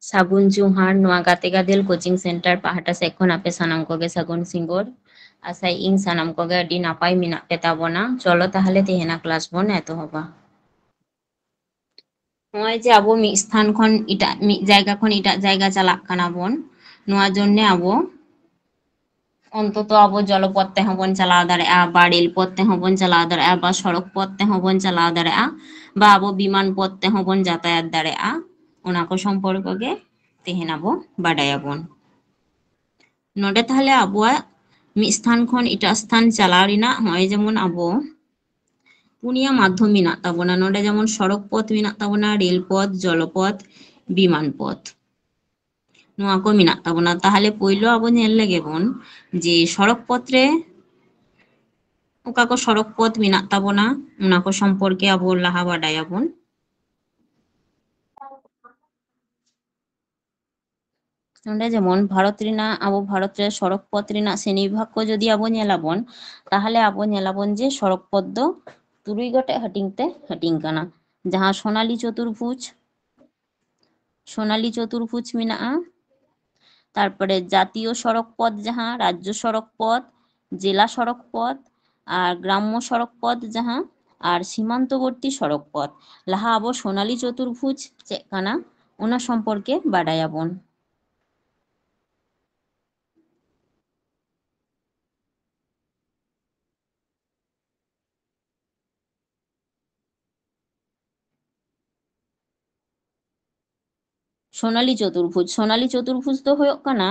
ᱥᱟᱹᱜᱩᱱ ᱡᱚᱦᱟᱨ ᱱᱚᱣᱟ ᱜᱟᱛᱮ ᱜᱟᱫᱮᱞ ᱠᱳᱪᱤᱝ ᱥᱮᱱᱴᱟᱨ ᱯᱟᱦᱴᱟ ᱥᱮᱫ ᱠᱷᱚᱱ ᱟᱯᱮ ᱥᱟᱱᱟᱢ ᱠᱚᱜᱮ ᱥᱟᱹᱜᱩᱱ ᱥᱤᱸᱜᱟᱹᱲ ᱟᱥᱟᱭ ᱤᱧ ᱥᱟᱱᱟᱢ ᱠᱚᱜᱮ ᱟᱹᱰᱤ ᱱᱟᱯᱟᱭ ᱢᱮᱱᱟᱜ ᱯᱮ ᱛᱟᱵᱚᱱᱟ। ᱪᱚᱞᱚ ᱛᱟᱦᱚᱞᱮ ᱛᱮᱦᱮᱧᱟᱜ ᱠᱞᱟᱥ ᱵᱚᱱ ᱮᱛᱚᱦᱚᱵᱟ। ᱱᱚᱜᱼᱚᱭ ᱡᱮ ᱟᱵᱚ ᱢᱤᱫ ᱥᱛᱷᱟᱱ ᱠᱷᱚᱱ ᱢᱤᱫ ᱡᱟᱭᱜᱟ ᱠᱷᱚᱱ ᱮᱴᱟᱜ ᱡᱟᱭᱜᱟ ᱪᱟᱞᱟᱜ ᱠᱟᱱᱟ ᱵᱚᱱ, ᱱᱚᱣᱟ ᱡᱚᱱᱱᱮ ᱟᱵᱚ অন্তত আবো জলপথ তেহᱚᱸ ᱵᱚᱱ ᱪᱟᱞᱟᱣ ᱫᱟᱲᱮᱭᱟᱜᱼᱟ ᱵᱟ রেল পথ তেহᱚᱸ ᱵᱚᱱ ᱪᱟᱞᱟᱣ ᱫᱟᱲᱮᱭᱟᱜᱼᱟ ᱵᱟ সড়ক পথ তেহᱚᱸ ᱵᱚᱱ ᱪᱟᱞᱟᱣ ᱫᱟᱲᱮᱭᱟᱜᱼᱟ বা আবো বিমান পথ তেহᱚᱸ ᱵᱚᱱ যাতায়াত ᱫᱟᱲᱮᱭᱟᱜᱼᱟ। ᱚᱱᱟ ᱠᱚ ᱥᱚᱢᱯᱚর্ᱠᱚ ᱜᱮ ᱛᱮᱦᱮᱧ ᱟᱵᱚ ᱵᱟᱰᱟᱭᱟᱵᱚᱱ। ᱱᱚᱰᱮ ᱛᱟᱦᱚᱞᱮ ᱟᱵᱚᱣᱟᱜ ᱢᱤᱫ ᱥᱛᱷᱟᱱ ᱠᱷᱚᱱ ᱮᱴᱟᱜ ᱥᱛᱷᱟᱱ ᱪᱟᱞᱟᱣ ᱨᱮᱱᱟᱜ ᱱᱚᱜᱼᱚᱭ ᱡᱮᱢᱚᱱ ᱟᱵᱚ ᱯᱩᱱᱭᱟ ᱢᱟᱫᱽᱫᱷᱚᱢ ᱢᱮᱱᱟᱜ ᱛᱟᱵᱚᱱᱟ। ᱱᱚᱰᱮ ᱡᱮᱢᱚᱱ ᱥᱚᱲᱚᱠ ᱯᱚথ ᱢᱮᱱᱟᱜ ᱛᱟᱵᱚᱱᱟ, রেল পথ, জলপথ, বিমান পথ। ᱱᱚᱣᱟ ᱠᱚ ᱢᱮᱱᱟᱜ ᱛᱟᱵᱚᱱᱟ। ᱛᱟᱦᱚᱞᱮ ᱯᱳᱭᱞᱳ ᱟᱵᱚ ᱧᱮᱞ ᱞᱮᱜᱮ ᱵᱚᱱ ᱡᱮ সড়ক পথ রে ᱚᱠᱟ ᱠᱚ সড়ক পথ মেনাᱜ ᱛᱟᱵᱚᱱᱟ ᱚᱱᱟ ᱠᱚ ᱥᱚᱢᱯᱚর্কে ᱟᱵᱚ ᱞᱟᱦᱟ ᱵᱟᱰᱟᱭᱟᱵᱚᱱ। ᱱᱚᱰᱮ ᱡᱮᱢᱚᱱ ᱵᱷᱟᱨᱚᱛ ᱨᱮᱱᱟᱜ ᱟᱵᱚ ᱵᱷᱟᱨᱚᱛ ᱨᱮ ᱥᱚᱲᱚᱠ ᱯᱚথ ᱨᱮᱱᱟᱜ ᱥᱨᱮᱱᱤ ᱵᱤᱵᱷᱟᱜᱽ ᱠᱚ ᱡᱩᱫᱤ ᱟᱵᱚ ᱧᱮᱞᱟᱵᱚᱱ তাহলে ᱟᱵᱚ ᱧᱮᱞᱟᱵᱚᱱ ᱡᱮ সড়ক পথ ᱫᱚ তুরুই গᱚᱴᱮᱡ হাটিং তে হাটিং ᱠᱟᱱᱟ। ᱡᱟᱦᱟᱸ সোনালী চতুর্ভুজ মেনাᱜᱼᱟ, তারপরে জাতীয় সড়ক পথ যাহা, রাজ্য সড়ক পথ, জেলা সড়ক পথ আর গ্রাম্য সড়ক পথ যাহা আর সীমান্তবর্তী সড়ক পথ। লাহা আবো সোনালী চতুর্ভুজ চেক কানা ওনা সম্পর্কে বাডায়াবন। সোনালী চতুর্ভুজ ᱫᱚ ᱦᱩᱭᱩᱜ ᱠᱟᱱᱟ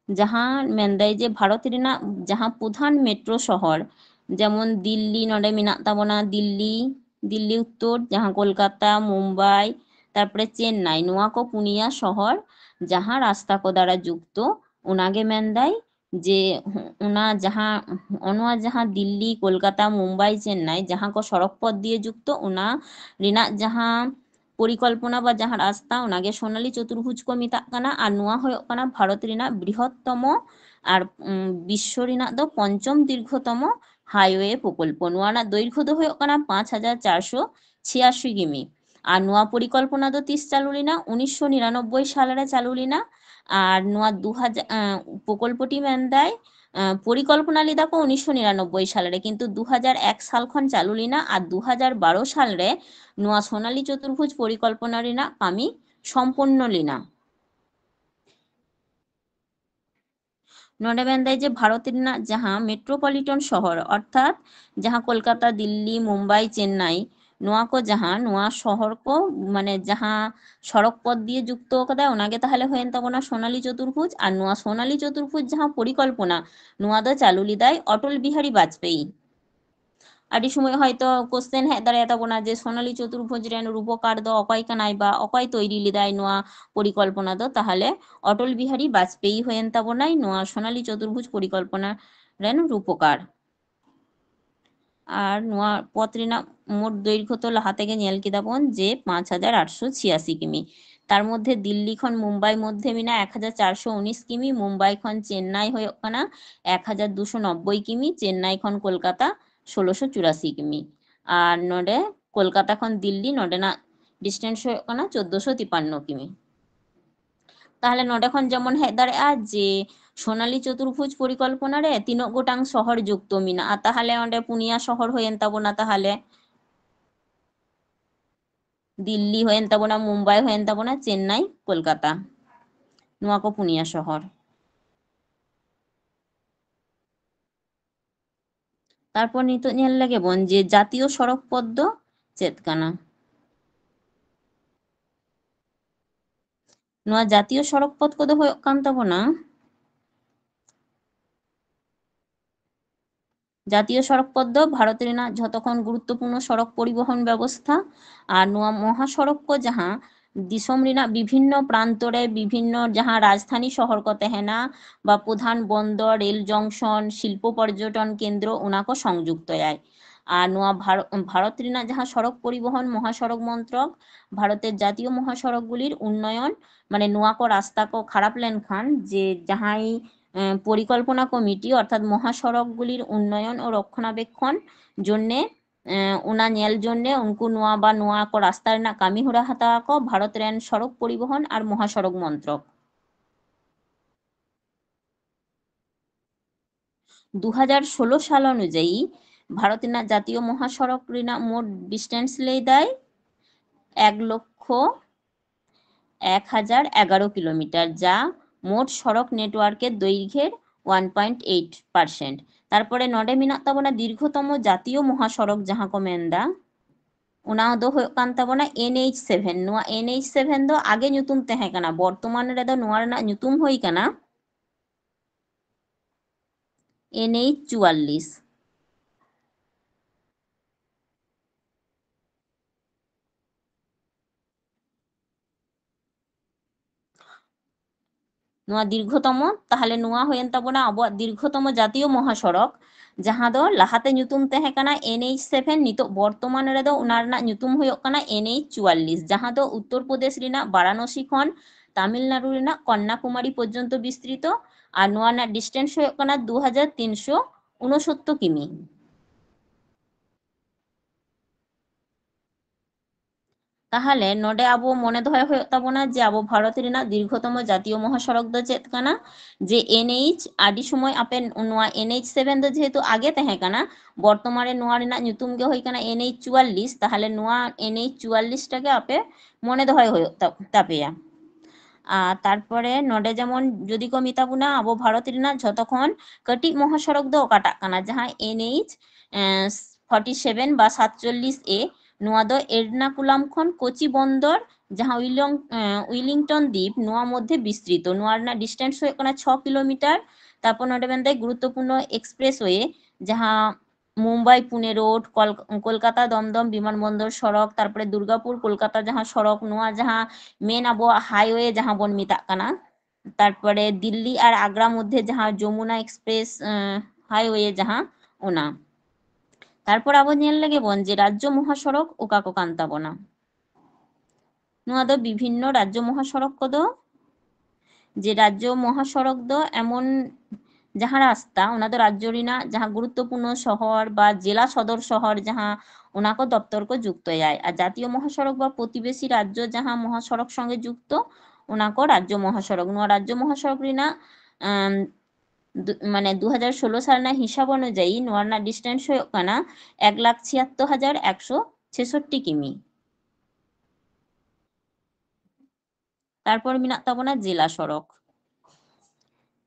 ᱡᱟᱦᱟᱸ ᱢᱮᱱᱫᱟᱭ ᱡᱮ ᱵᱷᱟᱨᱚᱛ ᱨᱮᱱᱟᱜ ᱡᱟᱦᱟᱸ ᱯᱨᱚᱫᱷᱟᱱ ᱢᱮᱴᱨᱳ ᱥᱚᱦᱚᱨ যেমন দিল্লি নডে মেনাᱜ তাবনা, দিল্লি উত্তর যাহা কলকাতা, মুম্বাই, তারপরে চেন্নাই, নোয়া কো পুনিয়া শহর যাহা রাস্তা কো দ্বারা যুক্ত ওনাগে মেনদাই যে ওনা যাহা দিল্লি, কলকাতা, মুম্বাই, চেন্নাই যাহা কো সড়ক পথ দিয়ে যুক্ত ওনা রিনাগ যাহা পরিকল্পনা বা যাহা রাস্তা ওনাগে সোনালী চতুর্ভুজ কো মেতাগ কানা। আর নোয়া হয়ক কানা ভারত রিনাগ বৃহত্তম আর বিশ্ব রিনাগ দো পঞ্চম দীর্ঘতম হাইওয়ে প্রকল্প। নোয়া না দৈর্ঘ্য দো হয়ক কানা ৫,৪৮৬ কিমি। আর নোয়া পরিকল্পনা দো তিস চালু লিনা ১৯৯৯ সালে চালু লিনা। আর নোয়া ২০০০ প্রকল্পটি মেনদায় পরিকল্পনা লিদাকো ১৯৯৯ সালে, কিন্তু ২০০১ সাল খন চালু লিনা। আর ২০১২ সালে নোয়া সোনালী চতুর্ভুজ পরিকল্পনা রিনা কামি সম্পন্ন লিনা। নডে মেনদায় যে ভারত রিনাগ যাহা মেট্রোপলিটন শহর অর্থাৎ যাহা কলকাতা, দিল্লি, মুম্বাই, চেন্নাই নোয়া কো যাহা নোয়া শহর কো মানে যাহা সড়ক পথ দিয়ে যুক্ত কাদায় ওনাগে তাহলে হয়েন তাবনা সোনালী চতুর্ভুজ। আর নোয়া সোনালী চতুর্ভুজ যাহা পরিকল্পনা নোয়া দো চালু লিদায় অটল বিহারী বাজপেয়ী। আদি সময় হয়তো কোশ্চেন হেজ দাঁড়ায় তাবনা যে সোনালী চতুর্ভুজ রেন রূপকার দো অকয় কানাই বা অকয় তৈরি লিদায় নোয়া পরিকল্পনা দো, তাহলে অটল বিহারী বাজপেয়ী হয়েন তাবনাই নোয়া সোনালী চতুর্ভুজ পরিকল্পনা রেন রূপকার। আর নোয়া পথ রিনাগ মোট দৈর্ঘ্য তো লাহা থেকে ñেল কিদাবন যে ৫,৮৮৬ কিমি। তার মধ্যে দিল্লি খন মুম্বাই মধ্যে মিনা ১,৪১৯ কিমি, মুম্বাই খন চেন্নাই হয়ক কানা ১,২৯০ কিমি, চেন্নাই খন কলকাতা ১৬৮৪ কিমি। আর নডে কলকাতা খন দিল্লি নডে না ডিস্টেন্স হয়ক কানা ১৪৫৩ কিমি। তাহলে নডে খন যেমন হেজ দাঁড়ায় যে সোনালী চতুর্ভুজ পরিকল্পনা রে তিনক গোটাং শহর যুক্ত মিনা। তাহলে অন্ডে পুনিয়া শহর হয়েন তাবনা, তাহলে দিল্লি হয়েন তাবনা, মুম্বাই হয়েন তাবনা, চেন্নাই, কলকাতা নোয়া কো পুনিয়া শহর। তারপর নিতো ñেল লেগে বন যে জাতীয় সড়ক পথ দো চেদ কানা। নোয়া জাতীয় সড়ক পথ কো দো হয়ক কান তাবনা জাতীয় সড়ক পথ দো ভারত রেনাগ ঝতখন গুরুত্বপূর্ণ সড়ক পরিবহন ব্যবস্থা। আর নোয়া মহাসড়ক কো যাহা দিসম রেনাগ বিভিন্ন প্রান্তরে বিভিন্ন যাহা রাজধানী শহর কো তেহেনা বা প্রধান বন্দর, রেল জংশন, শিল্প পর্যটন কেন্দ্র ওনা কো সংযুক্ত আয়। আর নোয়া ভারত রেনাগ যাহা সড়ক পরিবহন মহাসড়ক মন্ত্রক ভারতের জাতীয় মহাসড়কগুলির উন্নয়ন মানে নোয়া কো রাস্তা কো খারাপ লেনখান যে যাহাই পরিকল্পনা কমিটি অর্থাৎ মহাসড়কগুলির উন্নয়ন ও রক্ষণাবেক্ষণ জন্যে ᱚᱱᱟ ᱧᱮᱞ ᱡᱚᱱᱱᱮ ᱩᱱᱠᱩ ᱱᱚᱣᱟ ᱠᱚ ᱨᱟᱥᱛᱟ ᱨᱮᱱᱟᱜ ᱠᱟᱹᱢᱤ ᱦᱚᱨᱟ ᱦᱟᱛᱟᱣ ᱟᱠᱚ ᱵᱷᱟᱨᱚᱛ ᱨᱮᱱ সড়ক পরিবহন আর মহাসড়ক মন্ত্রক। 2016 সাল অনুযায়ী ভারত রᱮᱱᱟᱜ জাতীয় মহাসড়ক রᱮᱱᱟᱜ মোট ডিস্টেন্স ᱞᱟᱹᱭ ᱫᱟᱭ 1,01,011 কিলোমিটার, যা মোট সড়ক নেটওয়ার্কের দৈর্ঘ্যের 1.8%। তারপরে নডে ᱢᱮᱱᱟᱜ ᱛᱟᱵᱚᱱᱟ দীর্ঘতম জাতীয় মহাসড়ক ᱡᱟᱦᱟᱸ ᱠᱚ ᱢᱮᱱᱫᱟ ᱚᱱᱟ ᱫᱚ ᱦᱩᱭᱩᱜ ᱠᱟᱱ ᱛᱟᱵᱚᱱᱟ NH7। ᱱᱚᱣᱟ NH7 ᱫᱚ ᱟᱜᱮ ᱧᱩᱛᱩᱢ ᱛᱟᱦᱮᱸ ᱠᱟᱱᱟ, ᱵᱚᱨᱛᱚᱢᱟᱱ ᱨᱮᱫᱚ ᱱᱚᱣᱟ ᱨᱮᱱᱟᱜ ᱧᱩᱛᱩᱢ ᱦᱩᱭ ᱠᱟᱱᱟ NH44। ᱱᱚᱣᱟ দীর্ঘতম, তাহলে ᱱᱚᱣᱟ ᱦᱩᱭᱮᱱ ᱛᱟᱵᱚᱱᱟ ᱟᱵᱚᱣᱟᱜ দীর্ঘতম জাতীয় মহাসড়ক, ᱡᱟᱦᱟᱸ ᱫᱚ ᱞᱟᱦᱟᱛᱮ ᱧᱩᱛᱩᱢ ᱛᱟᱦᱮᱸ ᱠᱟᱱᱟ NH7, ᱱᱤᱛᱚᱜ ᱵᱚᱨᱛᱚᱢᱟᱱ ᱨᱮᱫᱚ ᱚᱱᱟ ᱨᱮᱱᱟᱜ ᱧᱩᱛᱩᱢ ᱦᱩᱭᱩᱜ ᱠᱟᱱᱟ NH44, ᱡᱟᱦᱟᱸ ᱫᱚ ᱩᱛᱛᱚᱨ ᱯᱨᱚᱫᱮশ ᱨᱮᱱᱟᱜ বারাণসী ᱠᱷᱚᱱ তামিলনাড়ু ᱨᱮᱱᱟᱜ কন্যাকুমারী পর্যন্ত বিস্তৃত, আর ᱱᱚᱣᱟ ᱨᱮᱱᱟᱜ ᱰᱤᱥᱴᱮন্স ᱦᱩᱭᱩᱜ ᱠᱟᱱᱟ 2369 কিমি। তাহলে নোডে আবো মনে দহয় হয়ে তাবনা যে আবো ভারত রেনাক দীর্ঘতম জাতীয় মহাসড়ক দ চেত কানা যে NH। আদি সময় আপে নোয়া NH7 দ যেহেতু আগে তাহে কানা, বর্তমানে নোয়া রেনাক nyutum গে হই কানা NH44। তাহলে নোয়া NH44 টাকে আপে মনে দহয় হয়ে তাপেয়া। তারপরে নডে যেমন যদি কো মিতাবুনা আবো ভারত রেনাক যতক্ষণ কটিক মহাসড়ক দ ওকাটাক কানা যাহা NH47 বা 47A। নোয়া দ এর্নাকুলাম খন কোচি বন্দর যাহা উইলিংটন দ্বীপ নোয়া মধ্যে বিস্তৃত। নোয়া রেনাক ডিস্টেন্স হয়ে কানা 6 কিলোমিটার। তারপর নডে মেনদাই গুরুত্বপূর্ণ এক্সপ্রেসওয়ে যাহা মুম্বাই পুনে রোড, কলকাতা দমদম বিমানবন্দর সড়ক, তারপরে দুর্গাপুর কলকাতা যাহা সড়ক, নোয়া যাহা মেন আবো হাইওয়ে যাহা বন মিতাক কানা। তারপরে দিল্লি আর আগ্রা মধ্যে যাহা যমুনা এক্সপ্রেস হাইওয়ে যাহা ওনা। তারপর আবো ᱧᱮᱞ ᱞᱮᱜᱮ ᱵᱚᱱ যে রাজ্য মহাসড়ক ওকা ᱠᱚ ᱠᱟᱱ ᱛᱟᱵᱚᱱᱟ। ᱱᱚᱣᱟ ᱫᱚ বিভিন্ন রাজ্য মহাসড়ক কদো যে রাজ্য মহাসড়ক দ এমন যাহা রাস্তা ওনা দ রাজ্য রিনাক যাহা গুরুত্বপূর্ণ শহর বা জেলা সদর শহর যাহা ওনা কো দপ্তর কো যুক্ত যায়। আর জাতীয় মহাসড়ক বা প্রতিবেশী রাজ্য যাহা মহাসড়ক সঙ্গে যুক্ত ওনা কো রাজ্য মহাসড়ক। নোয়া রাজ্য মহাসড়ক রিনাক মানে 2016 সাল না হিসাব অনুযায়ী নোয়া রেনাক ডিস্টেন্স হয়ে কানা 1,76,166 কিমি। তারপর মিনাক তাবনা জেলা সড়ক।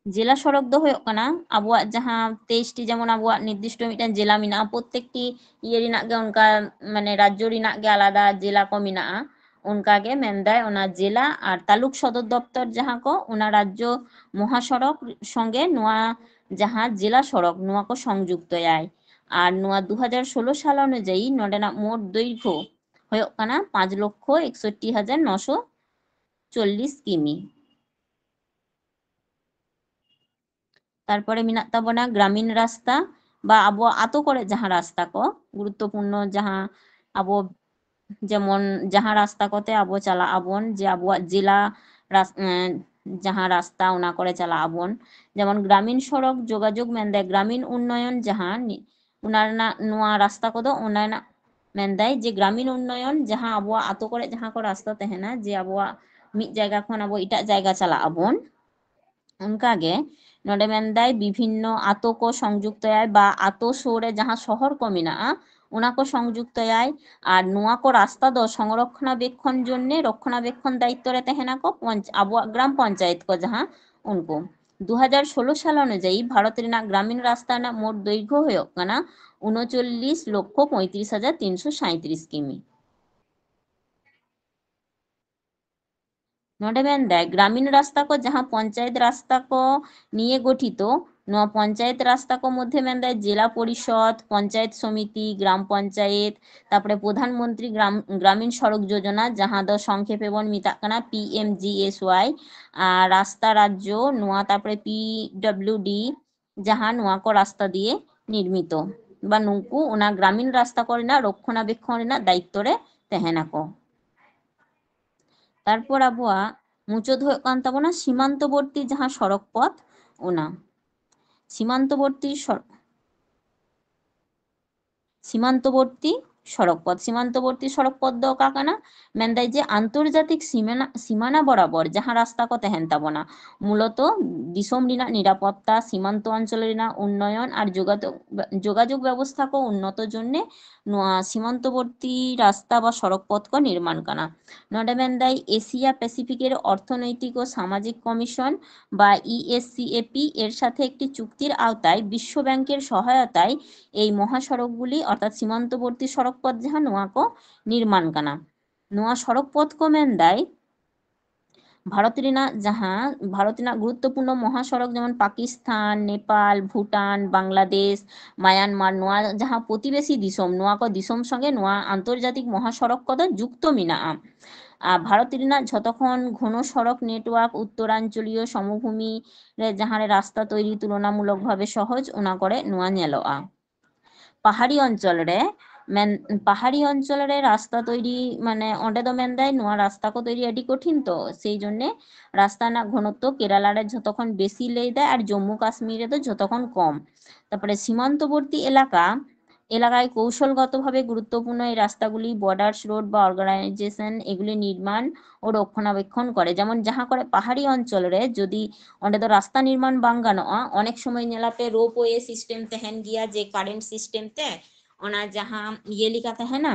জেলা সড়ক দ হয়ে কানা আবুয়াক যাহা 23টি যেমন আবুয়াক নির্দিষ্ট মিটান জেলা মিনা, প্রত্যেকটি ইয়ে রিনাক গে উনকা মানে রাজ্য রিনাক গে আলাদা জেলা কো মিনা উনকা গে মেনদায় ওনা জেলা আর তালুক সদর দপ্তর যাহা কো ওনা রাজ্য মহাসড়ক সঙ্গে নোয়া যাহা জেলা সড়ক নোয়া কো সংযুক্ত আয়। আর নোয়া 2016 সাল অনুযায়ী নডেনাক মোট দৈর্ঘ্য হয়ে কানা 5,61,940 কিমি। তারপরে মিনাক তাবনা গ্রামীণ রাস্তা বা আবো আতো করে যাহা রাস্তা কো গুরুত্বপূর্ণ যাহা আবো যেমন যাহা রাস্তা কতে আবো চালা আবন যে আবুয়াক জেলা যাহা রাস্তা ওনা করে চালা আবন। যেমন গ্রামীণ সড়ক যোগাযোগ মেনদায় গ্রামীণ উন্নয়ন যাহা ওনার নোয়া রাস্তা কদো ওনার মেনদায় যে গ্রামীণ উন্নয়ন যাহা আবুয়াক আতো করে যাহা কো রাস্তা তেহেনা যে আবুয়াক মিদ জায়গা খন আবো ইটাক জায়গা চালা আবন উনকাগে নডে মেনদায় বিভিন্ন আতো কো সংযুক্ত আয় বা আতো শোরে যাহা শহর কো মিনা ওনা কো সংযুক্ত আয়। আর নোয়া কো রাস্তা দ সংরক্ষণাবেক্ষণ জন্যে রক্ষণাবেক্ষণ দায়িত্ব রে তেহেনা কো আবুয়াক গ্রাম পঞ্চায়েত কো যাহা উনকো। 2016 সাল অনুযায়ী ভারত রেনাক গ্রামীণ রাস্তা না মোট দৈর্ঘ্য হয়ে কানা 39,35,337 কিমি। নডে মেনদায় গ্রামীণ রাস্তা কো যাহা পঞ্চায়েত রাস্তা কো নিয়ে গঠিত নোয়া পঞ্চায়েত রাস্তা কো মধ্যে মেনদায় জেলা পরিষদ, পঞ্চায়েত সমিতি, গ্রাম পঞ্চায়েত, তারপরে প্রধানমন্ত্রী গ্রামীণ সড়ক যোজনা যাহা দ সংক্ষেপে বন মিতাক কানা PMGSY। আর রাস্তা রাজ্য নোয়া তারপরে PWD যাহা নোয়া কো রাস্তা দিয়ে নির্মিত বা নুকু ওনা গ্রামীণ রাস্তা করে না রক্ষণাবেক্ষণ রেনাক দায়িত্ব রে তেহেনা কো। তারপর আবুয়া মুচোদ হয়ে কান তাবনা সীমান্তবর্তী যাহা সড়ক পথ ওনা। সীমান্তবর্তী সীমান্তবর্তী সড়কপথ ᱫᱚ ᱚᱠᱟ ᱠᱟᱱᱟ? ᱢᱮᱱᱫᱟᱭ ᱡᱮ ᱟন্তর্জাতিক সীমানা বরাবর ᱡᱟᱦᱟᱸ রাস্তা ᱠᱚ ᱛᱟᱦᱮᱱ ᱛᱟᱵᱚᱱᱟ মূলত দিসম ᱨᱮᱱᱟᱜ নিরাপত্তা, সীমান্ত অঞ্চল ᱨᱮᱱᱟᱜ উন্নয়ন আর যোগাযোগ ব্যবস্থা ᱠᱚ উন্নত জন্য ᱱᱚᱣᱟ সীমান্তবর্তী রাস্তা বা সড়ক পথ ᱠᱚ নির্মাণ ᱠᱟᱱᱟ। ᱱᱚᱰᱮ ᱢᱮᱱᱫᱟᱭ এশিয়া প্যাসিফিকের অর্থনৈতিক ও সামাজিক কমিশন বা ইএসসিএপি এর সাথে একটি চুক্তির আওতায় বিশ্ব ব্যাংকের সহায়তায় এই মহাসড়কগুলি অর্থাৎ সীমান্তবর্তী সড়কপথ ᱡᱟᱦᱟᱸ ᱱᱚᱣᱟ ᱠᱚ নির্মাণ ᱠᱟᱱᱟ। ᱱᱚᱣᱟ সড়কপথ ᱠᱚ ᱢᱮᱱᱫᱟᱭ ভারত ᱨᱮᱱᱟᱜ গুরুত্বপূর্ণ মহাসড়ক যেমন পাকিস্তান, নেপাল, ভুটান, বাংলাদেশ, মায়ানমার ᱱᱚᱣᱟ ᱡᱟᱦᱟᱸ প্রতিবেশী দিসম ᱱᱚᱣᱟ ᱠᱚ দিᱥᱚᱢ ᱥᱚᱸᱜᱮ ᱱᱚᱣᱟ আন্তর্জাতিক মহাসড়ক ᱠᱚᱫᱚ যুক্ত ᱢᱮᱱᱟᱜᱼᱟ। আর ভারত ᱨᱮᱱᱟᱜ ᱡᱷᱚᱛᱚᱠᱷᱚᱱ ঘন সড়ক নেটওয়ার্ক উত্তরাঞ্চলীয় সমভূমি ᱨᱮ ᱡᱟᱦᱟᱸ রাস্তা তৈরি তুলনামূলকভাবে সহজ ᱚᱱᱟ ᱠᱚᱨᱮ ᱱᱚᱣᱟ ᱧᱮᱞᱚᱜᱼᱟ। পাহাড়ি অঞ্চলে রাস্তা তৈরি মানে অᱸᱰᱮ ᱫᱚ ᱢᱮᱱᱫᱟᱭ ᱱᱚᱣᱟ রাস্তা ᱠᱚ তৈরি আᱹᱰᱤ কঠিন তো সেই জন্য রাস্তা ᱨᱮᱱᱟᱜ ঘনত্ব কেরালারে যতক্ষণ বেশি লেই দেয় আর জম্মু কাশ্মীরে তো যতক্ষণ কম। তারপরে সীমান্তবর্তী এলাকায় কৌশলগতভাবে গুরুত্বপূর্ণ এই রাস্তাগুলি বর্ডার্স রোড বা অর্গানাইজেশন এগুলি নির্মাণ ও রক্ষণাবেক্ষণ করে। যেমন যাহা করে পাহাড়ি অঞ্চলরে যদি ᱚᱸᱰᱮ ᱫᱚ ᱨᱟᱥᱛᱟ ᱱᱤᱨᱢᱟণ ᱵᱟᱝ ᱜᱟᱱᱚᱜᱼᱟ ᱚᱱᱮᱠ ᱥᱚᱢᱚᱭ ᱧᱮᱞᱟᱯᱮ ᱨᱳᱯওয়ে সিস্টেম ᱛᱟᱦᱮᱱ ᱜᱮᱭᱟ ᱡᱮ কারেন্ট সিস্টেম তে ᱚᱱᱟ ᱡᱟᱦᱟᱸ ᱞᱮᱠᱟ ᱛᱟᱦᱮᱱᱟ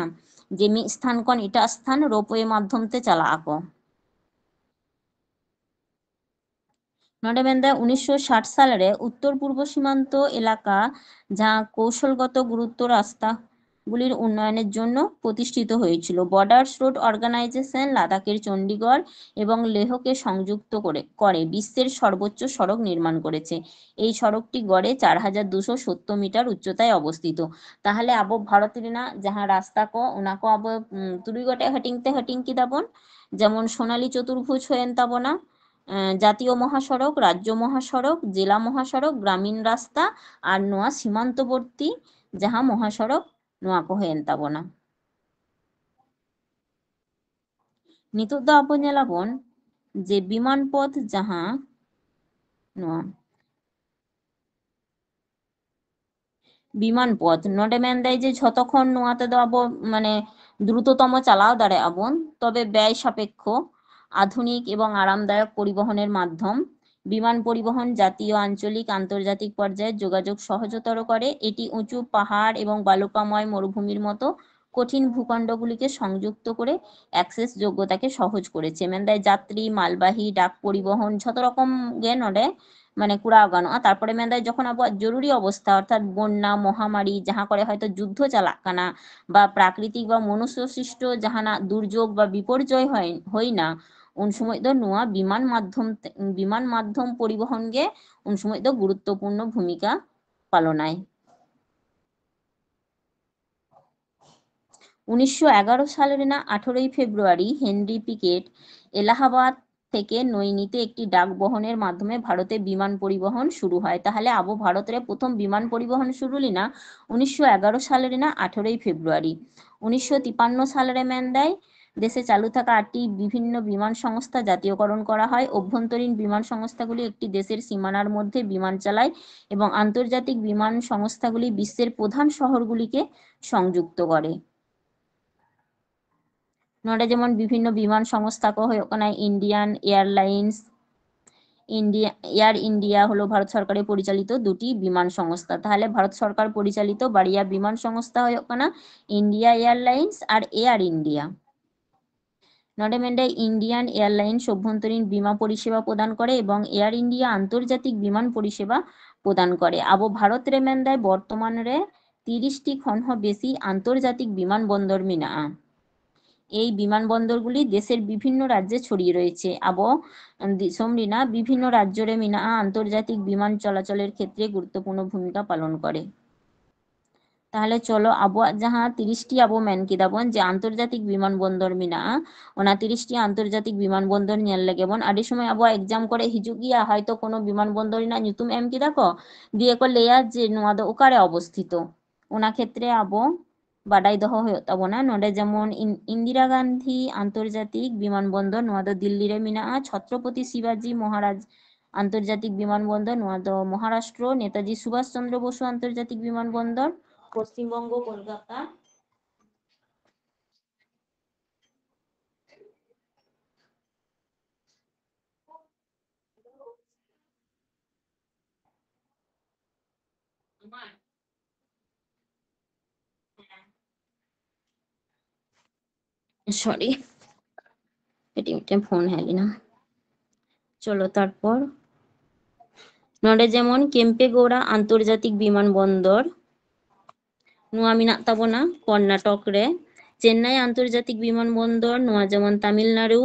ᱡᱮ ᱢᱤᱫ স্থান ᱠᱷᱚᱱ ᱮᱴᱟᱜ স্থান ᱨᱳᱯওয়ে মাধ্যম তে চালাᱜ ᱟᱠᱚ। ᱱᱚᱰᱮ ᱢᱮᱱᱫᱟᱭ 1960 সালে উত্তর পূর্ব সীমান্ত এলাকা যা কৌশলগত গুরুত্ব রাস্তাগুলির উন্নয়নের জন্য প্রতিষ্ঠিত হয়েছিল। বর্ডার্স রোড অর্গানাইজেশন লাদাখের চণ্ডীগড় এবং লেহকে সংযুক্ত করে বিশ্বের সর্বোচ্চ সড়ক নির্মাণ করেছে। এই সড়কটি গড়ে 4270 মিটার উচ্চতায় অবস্থিত। তাহলে আবো ভারত ᱨᱮᱱᱟᱜ ᱡᱟᱦᱟᱸ রাস্তা ᱠᱚ ᱚᱱᱟ ᱠᱚ ᱟᱵᱚ ᱛᱩᱨᱩᱭ ᱜᱚᱴᱮᱡ ᱦᱟᱹᱴᱤᱧ ᱠᱮᱫᱟ ᱵᱚᱱ। যেমন সোনালী চতুর্ভুজ ᱦᱩᱭᱮᱱ ᱛᱟᱵᱚᱱᱟ, জাতীয় মহাসড়ক, রাজ্য মহাসড়ক, জেলা মহাসড়ক, গ্রামীণ রাস্তা আর নোয়া সীমান্তবর্তী যাহা মহাসড়ক নোয়া কো ᱦᱩᱭᱮᱱ ᱛᱟᱵᱚᱱᱟ। নিতোগ ᱫᱚ ᱟᱵᱚ ᱧᱮᱞᱟᱵᱚᱱ যে বিমান পথ যাহা নোয়া বিমান পথ ᱱᱚᱰᱮ ᱢᱮᱱᱫᱟᱭ ᱡᱮ ᱡᱷᱚᱛᱚᱠᱷᱚᱱ ᱱᱚᱣᱟ ᱛᱮᱫᱚ ᱟᱵᱚ মানে দ্রুততম চালাও দাঁড়ায় আবন তবে ব্যয় সাপেক্ষ আধুনিক এবং আরামদায়ক পরিবহনের মাধ্যম। বিমান পরিবহন জাতীয়, আঞ্চলিক, আন্তর্জাতিক পর্যায়ে যোগাযোগ সহজতর করে। এটি উঁচু পাহাড় এবং বালুকাময় মরুভূমির মতো কঠিন ভূখণ্ডগুলিকে সংযুক্ত করে অ্যাক্সেস যোগ্যতাকে সহজ করেছে। মেনদায় যাত্রী, মালবাহী, ডাক পরিবহন যত রকম গে নডে মানে কুড়াও গানোয়া। তারপরে মেনদায় যখন আবহাওয়া জরুরি অবস্থা অর্থাৎ বন্যা, মহামারী যাহা করে হয়তো যুদ্ধ চালাক কানা বা প্রাকৃতিক বা মনুষ্য সৃষ্ট জাহানা দুর্যোগ বা বিপর্যয় হই না উন সময় দ নোয়া বিমান মাধ্যম পরিবহন গে উন সময় দ গুরুত্বপূর্ণ ভূমিকা পালনায়। 1911 সালে 18 ফেব্রুয়ারি হেনরি পিকেট এলাহাবাদ থেকে নৈনিতে একটি ডাক বহনের মাধ্যমে ভারতে বিমান পরিবহন শুরু হয়। তাহলে আবো ভারতের প্রথম বিমান পরিবহন শুরু লিনা 1911 সালের 18 ফেব্রুয়ারি। 1953 সালের মেনদায় দেশে চালু থাকা 8টি বিভিন্ন বিমান সংস্থা জাতীয়করণ করা হয়। অভ্যন্তরীণ বিমান সংস্থাগুলি একটি দেশের সীমানার মধ্যে বিমান চালায় এবং আন্তর্জাতিক বিমান সংস্থাগুলি বিশ্বের প্রধান শহরগুলিকে সংযুক্ত করে। নডে যেমন বিভিন্ন বিমান সংস্থা কো হয়ে ওখানে ইন্ডিয়ান এয়ারলাইন্স, এয়ার ইন্ডিয়া হলো ভারত সরকারের পরিচালিত দুটি বিমান সংস্থা। তাহলে ভারত সরকার পরিচালিত বাড়িয়া বিমান সংস্থা হয়ে ওখানে ইন্ডিয়া এয়ারলাইন্স আর এয়ার ইন্ডিয়া। নডে মেন্ডে ইন্ডিয়ান এয়ারলাইন্স অভ্যন্তরীণ বিমা পরিষেবা প্রদান করে এবং এয়ার ইন্ডিয়া আন্তর্জাতিক বিমান পরিষেবা প্রদান করে। আবো ভারত রে মেন্দায় বর্তমানে 30টি খন বেশি আন্তর্জাতিক বিমানবন্দর মিনা। এই বিমানবন্দরগুলি দেশের বিভিন্ন রাজ্যে ছড়িয়ে রয়েছে। আবো দিসম রিনা বিভিন্ন রাজ্যরে মিনা আন্তর্জাতিক বিমান চলাচলের ক্ষেত্রে গুরুত্বপূর্ণ ভূমিকা পালন করে। তাহলে চলো আবহাওয়া যাহা 30টি আবো মেন কিদাবন যে আন্তর্জাতিক বিমানবন্দর মিনা ওনা 30টি আন্তর্জাতিক বিমানবন্দর ñel লেগেবন। আডি সময় আবহাওয়া এক্সাম করে হিজুক গিয়া হয়তো কোনো বিমানবন্দর রিনা ñutum এম কিদাকো দিয়ে কো লেয়া যে নোয়া দো ওকারে অবস্থিত ওনা ক্ষেত্রে আবো বাডাই দহ হয়ে তাবনা। নডে যেমন ইন্দিরা গান্ধী আন্তর্জাতিক বিমানবন্দর নোয়া দো দিল্লি রে মিনা। ছত্রপতি শিবাজী মহারাজ আন্তর্জাতিক বিমানবন্দর নোয়া দো মহারাষ্ট্র। নেতাজি সুভাষ চন্দ্র বসু আন্তর্জাতিক বিমানবন্দর পশ্চিমবঙ্গ কলকাতা। সরি, এটি ফোন হেলি না। চলো তারপর নডে যেমন কেম্পেগৌড়া আন্তর্জাতিক বিমানবন্দর ᱱᱚᱣᱟ ᱢᱮᱱᱟᱜ ᱛᱟᱵᱚᱱᱟ ᱠᱚᱨᱱᱟᱴᱚᱠ ᱨᱮ। চেন্নাই আন্তর্জাতিক বিমানবন্দর ᱱᱚᱣᱟ যেমন তামিলনাড়ু।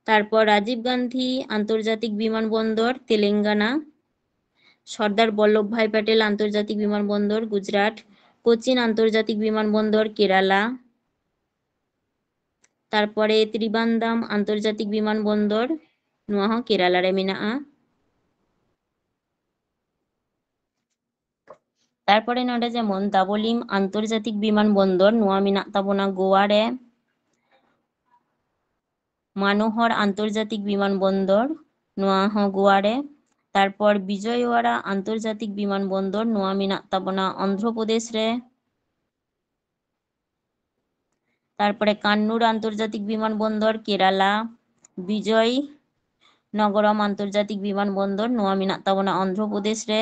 তারপর রাজীব গান্ধী আন্তর্জাতিক বিমানবন্দর তেলেঙ্গানা। সর্দার বল্লভভাই প্যাটেল আন্তর্জাতিক বিমানবন্দর গুজরাট। কোচিন আন্তর্জাতিক বিমানবন্দর কেরালা। তারপরে ত্রিবান্দাম আন্তর্জাতিক বিমানবন্দর ᱱᱚᱣᱟ ᱦᱚᱸ কেরালা রে মেনাᱜᱼᱟ। তারপরে নডে যেমন দাবলিম আন্তর্জাতিক বিমানবন্দর ᱱᱚᱣᱟ মেনাᱜ তাবনা গোয়া রে। মানোহর আন্তর্জাতিক বিমানবন্দর ᱱᱚᱣᱟ ᱦᱚᱸ গোয়া রে। তারপর বিজয়ওয়াড়া আন্তর্জাতিক বিমানবন্দর ᱱᱚᱣᱟ মেনাᱜ তাবনা অন্ধ্রপ্রদেশ রে। তারপরে কান্নুর আন্তর্জাতিক বিমানবন্দর কেরালা। বিজয় নগরম আন্তর্জাতিক বিমানবন্দর ᱱᱚᱣᱟ মেনাᱜ তাবনা অন্ধ্রপ্রদেশ রে।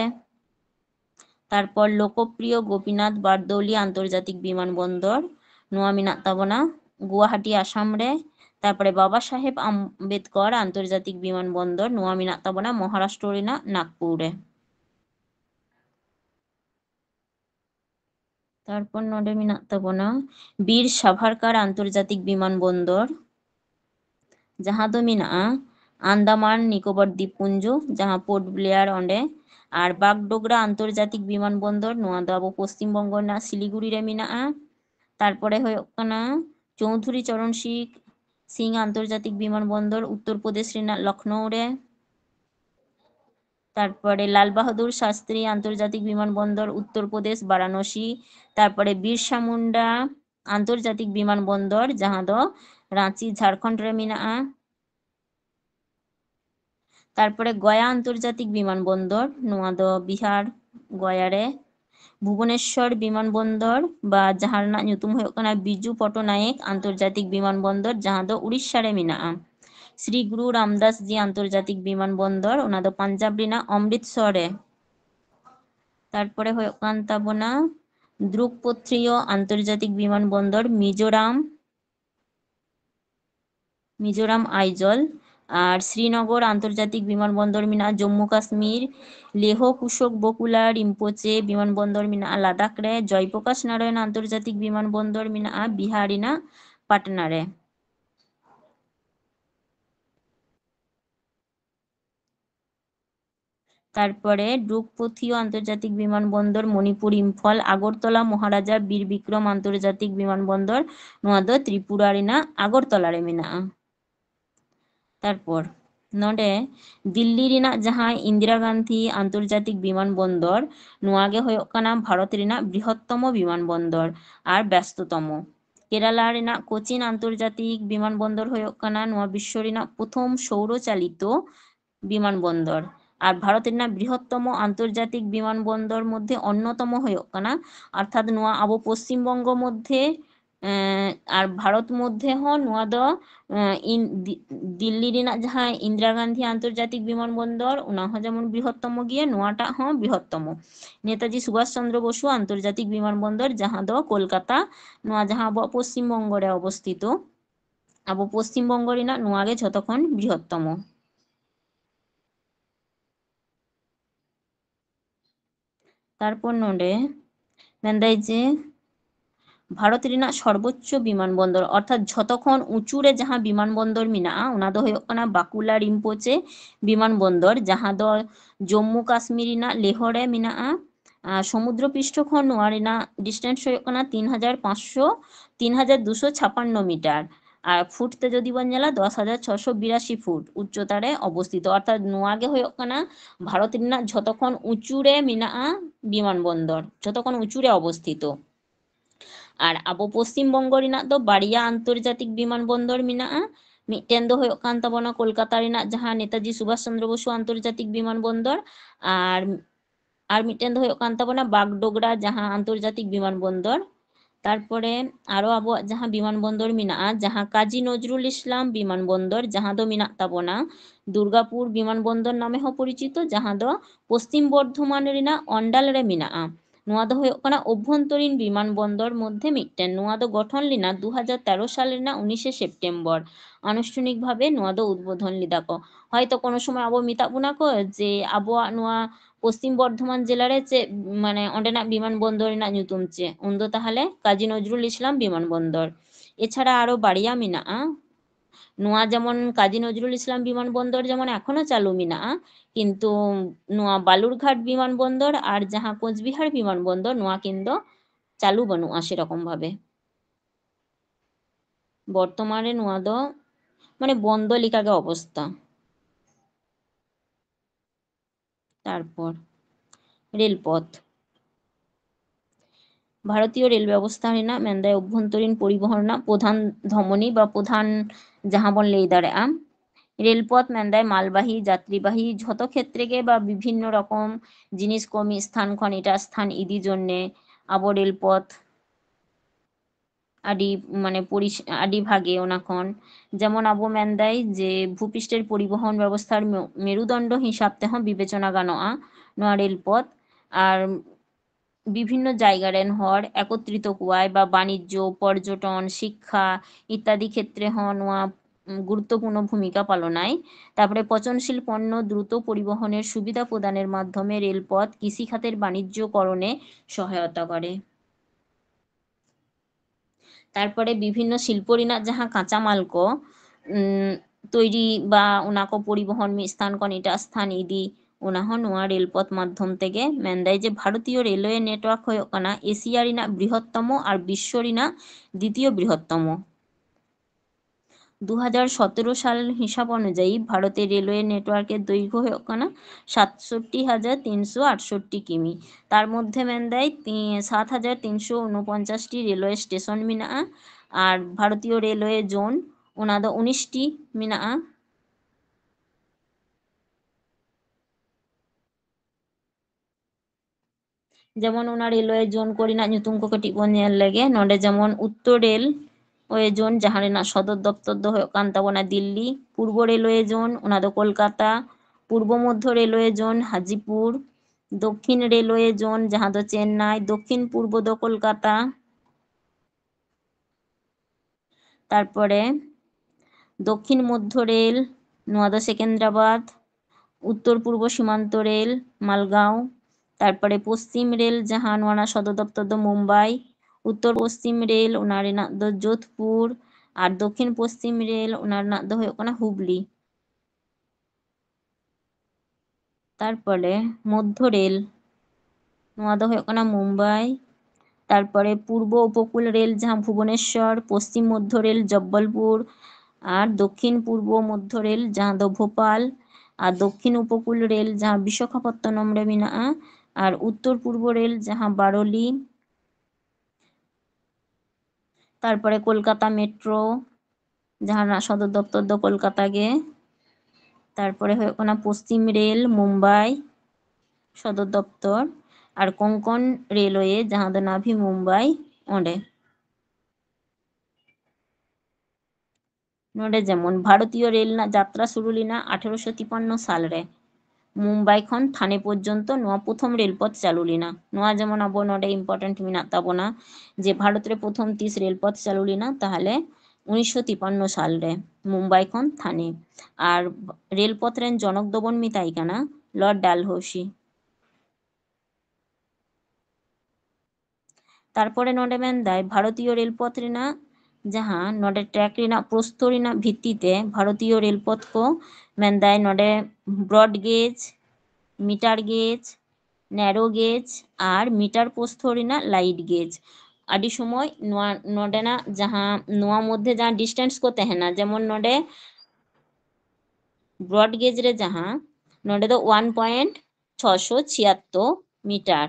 তারপর লোকপ্রিয় গোপীনাথ বারদৌলি আন্তর্জাতিক বিমানবন্দর ᱱᱚᱣᱟ মেনাᱜ তাবনা গুয়াহাটি আসাম রে। তারপরে বাবা সাহেব আম্বেদকর আন্তর্জাতিক বিমানবন্দর ᱱᱚᱣᱟ মেনাᱜ তাবনা মহারাষ্ট্র রেনাᱜ নাগপুর রে। তারপর নডে মেনাᱜ তাবনা বীর সাভারকার আন্তর্জাতিক বিমানবন্দর ᱡᱟᱦᱟᱸ ᱫᱚ ᱢᱮᱱᱟᱜᱼᱟ আন্দামান নিকোবর দ্বীপপুঞ্জ ᱡᱟᱦᱟᱸ পোর্ট ব্লেয়ার অᱸᱰᱮ। আর বাগডোগরা আন্তর্জাতিক বিমানবন্দর ᱱᱚᱣᱟ ᱫᱚ ᱟᱵᱚ ᱯᱚᱥᱪᱤᱢᱵᱚᱝᱜᱚ ᱨᱮᱱᱟᱜ শিলিগুড়ি রে মেনাᱜᱼᱟ। তারপরে ᱦᱩᱭᱩᱜ ᱠᱟᱱᱟ চৌধুরী চরণ সিং আন্তর্জাতিক বিমানবন্দর উত্তরপ্রদেশ রেনাᱜ লখনৌ রে। তারপরে লাল বাহাদুর শাস্ত্রী আন্তর্জাতিক বিমানবন্দর উত্তরপ্রদেশ বারাণসী। তারপরে বিরসা মুন্ডা আন্তর্জাতিক বিমানবন্দর ᱡᱟᱦᱟᱸ ᱫᱚ রাঁচি ঝাড়খণ্ড রে মেনাᱜᱼᱟ। তারপরে গয়া আন্তর্জাতিক বিমানবন্দর ᱱᱚᱣᱟ ᱫᱚ বিহার গয়া রে। ভুবনেশ্বর বিমানবন্দর বা যাহার ᱨᱮᱱᱟᱜ ᱧᱩᱛᱩᱢ ᱦᱩᱭᱩᱜ ᱠᱟᱱᱟ বিজু পট্টনায়েক আন্তর্জাতিক বিমানবন্দর ᱡᱟᱦᱟᱸ ᱫᱚ উড়িষ্যা রে মেনাᱜᱼᱟ। শ্রী গুরু রামদাস জি আন্তর্জাতিক বিমানবন্দর ᱚᱱᱟ ᱫᱚ পাঞ্জাব রেনাᱜ অমৃতসর রে। তারপরে ᱦᱩᱭᱩᱜ ᱠᱟᱱ ᱛᱟᱵᱚᱱᱟ দ্রুকপত্রীয় আন্তর্জাতিক বিমানবন্দর মিজোরাম আইজল। আর শ্রীনগর আন্তর্জাতিক বিমানবন্দর মেনাᱜᱼᱟ জম্মু কাশ্মীর। লেহ কুশোক বকুলা রিম্পোচে বিমানবন্দর মেনাᱜᱼᱟ লাদাখ রে। জয়প্রকাশ নারায়ণ আন্তর্জাতিক বিমানবন্দর মেনাᱜᱼᱟ বিহার রেনাᱜ পাটনা রে। তারপরে ড্রুকপথীয় আন্তর্জাতিক বিমানবন্দর মণিপুর ইম্ফল। আগরতলা মহারাজা বীর বিক্রম আন্তর্জাতিক বিমানবন্দর ᱱᱚᱣᱟ ᱫᱚ ত্রিপুরা রেনাᱜ আগরতলা রে মেনাᱜᱼᱟ। তারপর নডে দিল্লি রেনাᱜ ᱡᱟᱦᱟᱸ ইন্দিরা গান্ধী আন্তর্জাতিক বিমানবন্দর ᱱᱚᱣᱟ ᱜᱮ ᱦᱩᱭᱩᱜ ᱠᱟᱱᱟ ভারত রেনাᱜ বৃহত্তম বিমানবন্দর আর ব্যস্ততম। কেরালা রেনাᱜ কোচিন আন্তর্জাতিক বিমানবন্দর ᱦᱩᱭᱩᱜ ᱠᱟᱱᱟ ᱱᱚᱣᱟ বিশ্ব রেনাᱜ প্রথম সৌরচালিত বিমানবন্দর। আর ভারত রেনাᱜ বৃহত্তম আন্তর্জাতিক বিমানবন্দর মধ্যে অন্যতম ᱦᱩᱭᱩᱜ ᱠᱟᱱᱟ অর্থাৎ ᱱᱚᱣᱟ ᱟᱵᱚ পশ্চিমবঙ্গ মধ্যে আর ভারত মধ্যে হᱚᱸ ᱱᱚᱣᱟ ᱫᱚ দিল্লি রেনাᱜ ᱡᱟᱦᱟᱸ ইন্দিরা গান্ধী আন্তর্জাতিক বিমানবন্দর ᱚᱱᱟ ᱦᱚᱸ যেমন বৃহত্তম গিয়ে ᱱᱚᱣᱟᱴᱟᱜ হᱚᱸ বৃহত্তম। নেতাজি সুভাষ চন্দ্র বসু আন্তর্জাতিক বিমানবন্দর ᱡᱟᱦᱟᱸ ᱫᱚ কলকাতা ᱱᱚᱣᱟ ᱡᱟᱦᱟᱸ ᱟᱵᱚᱣᱟᱜ পশ্চিমবঙ্গ রে অবস্থিত। ᱟᱵᱚ পশ্চিমবঙ্গ রেনাᱜ ᱱᱚᱣᱟ ᱜᱮ ᱡᱷᱚᱛᱚ ᱠᱷᱚᱱ বৃহত্তম। তারপর নডে মেনদাই যে ভারত রেনাᱜ সর্বোচ্চ বিমানবন্দর অর্থাৎ ঝতক্ষণ উঁচু রে যাহা বিমানবন্দর মেনাᱜᱼᱟ ᱚᱱᱟ ᱫᱚ ᱦᱩᱭᱩᱜ ᱠᱟᱱᱟ বাকুলা রিম্পোচে বিমানবন্দর ᱡᱟᱦᱟᱸ ᱫᱚ জম্মু কাশ্মীর রেনাᱜ লেহ রে মেনাᱜᱼᱟ। সমুদ্র পৃষ্ঠ ᱠᱷᱚᱱ ᱱᱚᱣᱟ রেনাᱜ ডিস্টেন্স ᱦᱩᱭᱩᱜ ᱠᱟᱱᱟ ৩২56 মিটার। আর ফুটতে যদি বন ᱧᱮᱞᱟ ১০৬৮২ ফুট উচ্চতারে অবস্থিত। অর্থাৎ ᱱᱚᱣᱟ ᱜᱮ ᱦᱩᱭᱩᱜ ᱠᱟᱱᱟ ভারত রেনাᱜ ঝতক্ষণ উঁচু রে মেনাᱜᱼᱟ বিমানবন্দর ঝতক্ষণ উঁচু রে অবস্থিত। আর আবো পশ্চিমবঙ্গ রেনাᱜ ᱫᱚ ᱵᱟᱨᱭᱟ আন্তর্জাতিক বিমানবন্দর মেনাᱜᱼᱟ। ᱢᱤᱫᱴᱮᱱ ᱫᱚ ᱦᱩᱭᱩᱜ ᱠᱟᱱ ᱛᱟᱵᱚᱱᱟ ᱠᱳᱞᱠᱟতা ᱨᱮᱱᱟᱜ ᱡᱟᱦᱟᱸ নেতাজি সুভাষ চন্দ্র বসু আন্তর্জাতিক বিমানবন্দর। আর আর মিᱫᱴᱮᱱ ᱫᱚ ᱦᱩᱭᱩᱜ ᱠᱟᱱ ᱛᱟᱵᱚᱱᱟ ᱵᱟᱜᱰᱳᱜরা ᱡᱟᱦᱟᱸ আন্তর্জাতিক বিমানবন্দর। তারপরে আরো আবহাওয়া যাহা বিমানবন্দর মেনাᱜᱼᱟ, ᱡᱟᱦᱟᱸ কাজী নজরুল ইসলাম বিমানবন্দর, ᱡᱟᱦᱟᱸ ᱫᱚ মেনাᱜ ᱛᱟᱵᱚᱱᱟ দুর্গাপুর বিমানবন্দর নামে ᱦᱚᱸ পরিচিত, ᱡᱟᱦᱟᱸ ᱫᱚ পশ্চিম বর্ধমান ᱨᱮᱱᱟᱜ ᱚᱱᱰᱟᱞ ᱨᱮ মেনাᱜᱼᱟ। ᱱᱚᱣᱟ ᱫᱚ ᱦᱩᱭᱩᱜ ᱠᱟᱱᱟ অভ্যন্তরীণ বিমানবন্দর মধ্যে মিᱫᱴᱮᱱ। ᱱᱚᱣᱟ ᱫᱚ ᱜᱚᱴᱷᱚᱱ ᱞᱮᱱᱟ 2013 সাল ᱨᱮᱱᱟᱜ 19 সেপ্টেম্বর। আনুষ্ঠানিকভাবে ᱱᱚᱣᱟ ᱫᱚ উদ্বোধন ᱞᱮᱫᱟ ᱠᱚ। হয়তো কোনো সময় আবো মেᱛᱟᱜ ᱵᱚᱱᱟ ᱠᱚ ᱡᱮ ᱟᱵᱚᱣᱟᱜ ᱱᱚᱣᱟ পশ্চিম বর্ধমান জেলারে চᱮᱫ মানে অᱸᱰᱮᱱᱟᱜ বিমানবন্দর ᱨᱮᱱᱟᱜ ᱧᱩᱛᱩᱢ ᱪᱮᱫ, ᱩᱱᱫᱚ ᱛᱟᱦᱚᱞᱮ কাজী নজরুল ইসলাম বিমানবন্দর। এছাড়া আরো বাড়িয়া মেনাᱜᱼᱟ। নোয়া যেমন কাজী নজরুল ইসলাম বিমানবন্দর যেমন এখনো চালু মেনাᱜᱼᱟ, কিন্তু নোয়া বালুরঘাট বিমানবন্দর আর যাহা কোচবিহার বিমানবন্দর নোয়া কিন্তু চালু বানুᱜᱼᱟ সেরকম ভাবে। বর্তমানে নোয়া ᱫᱚ মানে বন্ধ লেখাগে অবস্থা। তারপর রেলপথ। ভারতীয় রেল ব্যবস্থা ᱨᱮᱱᱟᱜ ᱢᱮᱱᱫᱟᱭ অভ্যন্তরীণ পরিবহন ᱨᱮᱱᱟᱜ প্রধান ধমনী বা প্রধান যাহা বন ᱞᱟᱹᱭ ᱫᱟᱲᱮᱭᱟᱜᱼᱟ। রেলপথ মেন্দায় মালবাহী যাত্রীবাহী যত ক্ষেত্রে গে বা বিভিন্ন রকম জিনিস কো মি স্থান খন এটা স্থান ইদি জন্যে আবো রেলপথ আদি মানে আদি ভাগে ওনাখন। যেমন আবো মেন্দায় যে ভূপৃষ্ঠের পরিবহন ব্যবস্থার মেরুদণ্ড হিসাব তেহঁ বিবেচনা গানোয়া নোয়া রেলপথ। আর বিভিন্ন জায়গা রেন হর একত্রিত কুয়ায় বা বাণিজ্য পর্যটন শিক্ষা ইত্যাদি ক্ষেত্রে হন নোয়া গুরুত্বপূর্ণ ভূমিকা পালনায়। তারপরে পচনশীল পণ্য দ্রুত পরিবহনের সুবিধা প্রদানের মাধ্যমে রেলপথ কৃষিখাতের বাণিজ্যকরণে সহায়তা করে। তারপরে বিভিন্ন শিল্প ᱨᱮᱱᱟᱜ ᱡᱟᱦᱟᱸ ᱠᱟঁচামাল ᱠᱚ তৈরি বা ᱚᱱᱟ ᱠᱚ পরিবহন ᱢᱤᱫ স্থান ᱠᱷᱚᱱ ᱮᱴᱟᱜ স্থান ইদি ᱚᱱᱟ ᱦᱚᱸ ᱱᱚᱣᱟ রেলপথ মাধ্যম থেকে। মেন্দায় যে ভারতীয় রেলওয়ে নেটওয়ার্ক ᱦᱩᱭᱩᱜ ᱠᱟᱱᱟ এশিয়া ᱨᱮᱱᱟᱜ বৃহত্তম আর বিশ্ব রেনাᱜ দ্বিতীয় বৃহত্তম। 2017 সাল হিসাব অনুযায়ী ভারতের রেলওয়ে নেটওয়ার্কের দৈর্ঘ্য ᱦᱩᱭᱩᱜ ᱠᱟᱱᱟ 67,368 কিমি। তার মধ্যে মেন্দায় 7,349টি রেলওয়ে স্টেশন মেনাᱜᱼᱟ আর ভারতীয় রেলওয়ে জোন ওনা ᱫᱚ 19টি মেনাᱜᱼᱟ। যেমন ওনা রেলওয়ে জোন করিনাᱜ ᱧᱩᱛᱩᱢ ᱠᱚ ᱠᱟᱹᱴᱤᱡ ᱵᱚᱱ ᱧᱮᱞ ᱞᱮᱜᱮ। ᱱᱚᱰᱮ ᱡᱮᱢᱚᱱ উত্তর রেল ওয়ে জোন ᱡᱟᱦᱟᱸ ᱨᱮᱱᱟᱜ সদর দপ্তর ᱫᱚ ᱦᱩᱭᱩᱜ ᱠᱟᱱ ᱛᱟᱵᱚᱱᱟ দিল্লি। পূর্ব রেলওয়ে জোন ওনা ᱫᱚ কলকাতা। পূর্ব মধ্য রেলওয়ে জোন হাজিপুর। দক্ষিণ রেলওয়ে জোন যাহা দো চেন্নাই। দক্ষিণ পূর্ব দো কলকাতা। তারপরে দক্ষিণ মধ্য রেল নোয়া দো সেকেন্দ্রাবাদ। উত্তর পূর্ব সীমান্ত রেল মালগাঁও। তারপরে পশ্চিম রেল যাহা নোয়ানা সদর দপ্তর দো মুম্বাই। উত্তর পশ্চিম রেল ওনা রেনাᱜ দো যোধপুর। আর দক্ষিণ পশ্চিম রেল ওনা রেনাᱜ দো ᱦᱩᱭᱩᱜ ᱠᱟᱱᱟ হুগলি। তারপরে মধ্য রেল নোয়া দো ᱦᱩᱭᱩᱜ ᱠᱟᱱᱟ মুম্বাই। তারপরে পূর্ব উপকূল রেল যাহা ভুবনেশ্বর। পশ্চিম মধ্য রেল জব্বলপুর। আর দক্ষিণ পূর্ব মধ্য রেল যাহা দো ভোপাল। আর দক্ষিণ উপকূল রেল যাহা বিশাখাপত্তনম রে মেনাᱜᱼᱟ। আর উত্তর পূর্ব রেল যাহা বারলি। তারপরে কলকাতা মেট্রো যাহার সদর দপ্তর দো কলকাতা গে। তারপরে ᱦᱩᱭᱩᱜ ᱠᱟᱱᱟ পশ্চিম রেল মুম্বাই সদর দপ্তর। আর কোঙ্কন রেলওয়ে যাহা দো নাভি মুম্বাই ওঁᱰᱮ। ᱱᱚᱰᱮ ᱡᱮᱢᱚᱱ ᱵᱷᱟᱨᱚᱛᱤᱭᱚ রেল ᱨᱮᱱᱟᱜ যাত্রা শুরু ᱞᱮᱱᱟ 1853 সাল রে। মুম্বাই খন থানে পর্যন্ত নোয়া প্রথম রেলপথ চালু লেনা। নোয়া যেমন আবো নডে ইম্পর্টেন্ট মেনাᱜ তাবোনা যে ভারত রে প্রথম তিস রেলপথ চালু লেনা তাহলে 1953 সাল রে মুম্বাই খন থানে। আর রেলপথ রেন জনক দবন মেতাই কানা লর্ড ডালহৌসি। তারপরে নডে মেন্দায় ভারতীয় রেলপথ রেনাᱜ ᱡᱟᱦᱟᱸ ᱱᱚᱰᱮ ᱴᱨᱮᱠ ᱨᱮᱱᱟᱜ ᱯᱨᱚᱥᱛᱚ ᱨᱮᱱᱟᱜ ᱵᱷᱤত্তিᱛᱮ ᱵᱷᱟᱨᱚᱛᱤᱭᱚ রেলপথ ᱠᱚ ᱢᱮᱱᱫᱟᱭ ᱱᱚᱰᱮ broad gauge metre gauge narrow gauge আর মিটার প্রস্থ রেনাᱜ লাইট গেজ। আডি সময় নোয়া নডেনাᱜ ᱡᱟᱦᱟᱸ নোয়া মধ্যে ᱡᱟᱦᱟᱸ ডিস্টেন্স ᱠᱚ ᱛᱟᱦᱮᱱᱟ যেমন ᱱᱚᱰᱮ ব্রড গেজ রে ᱡᱟᱦᱟᱸ ᱱᱚᱰᱮ ᱫᱚ 1.676 মিটার।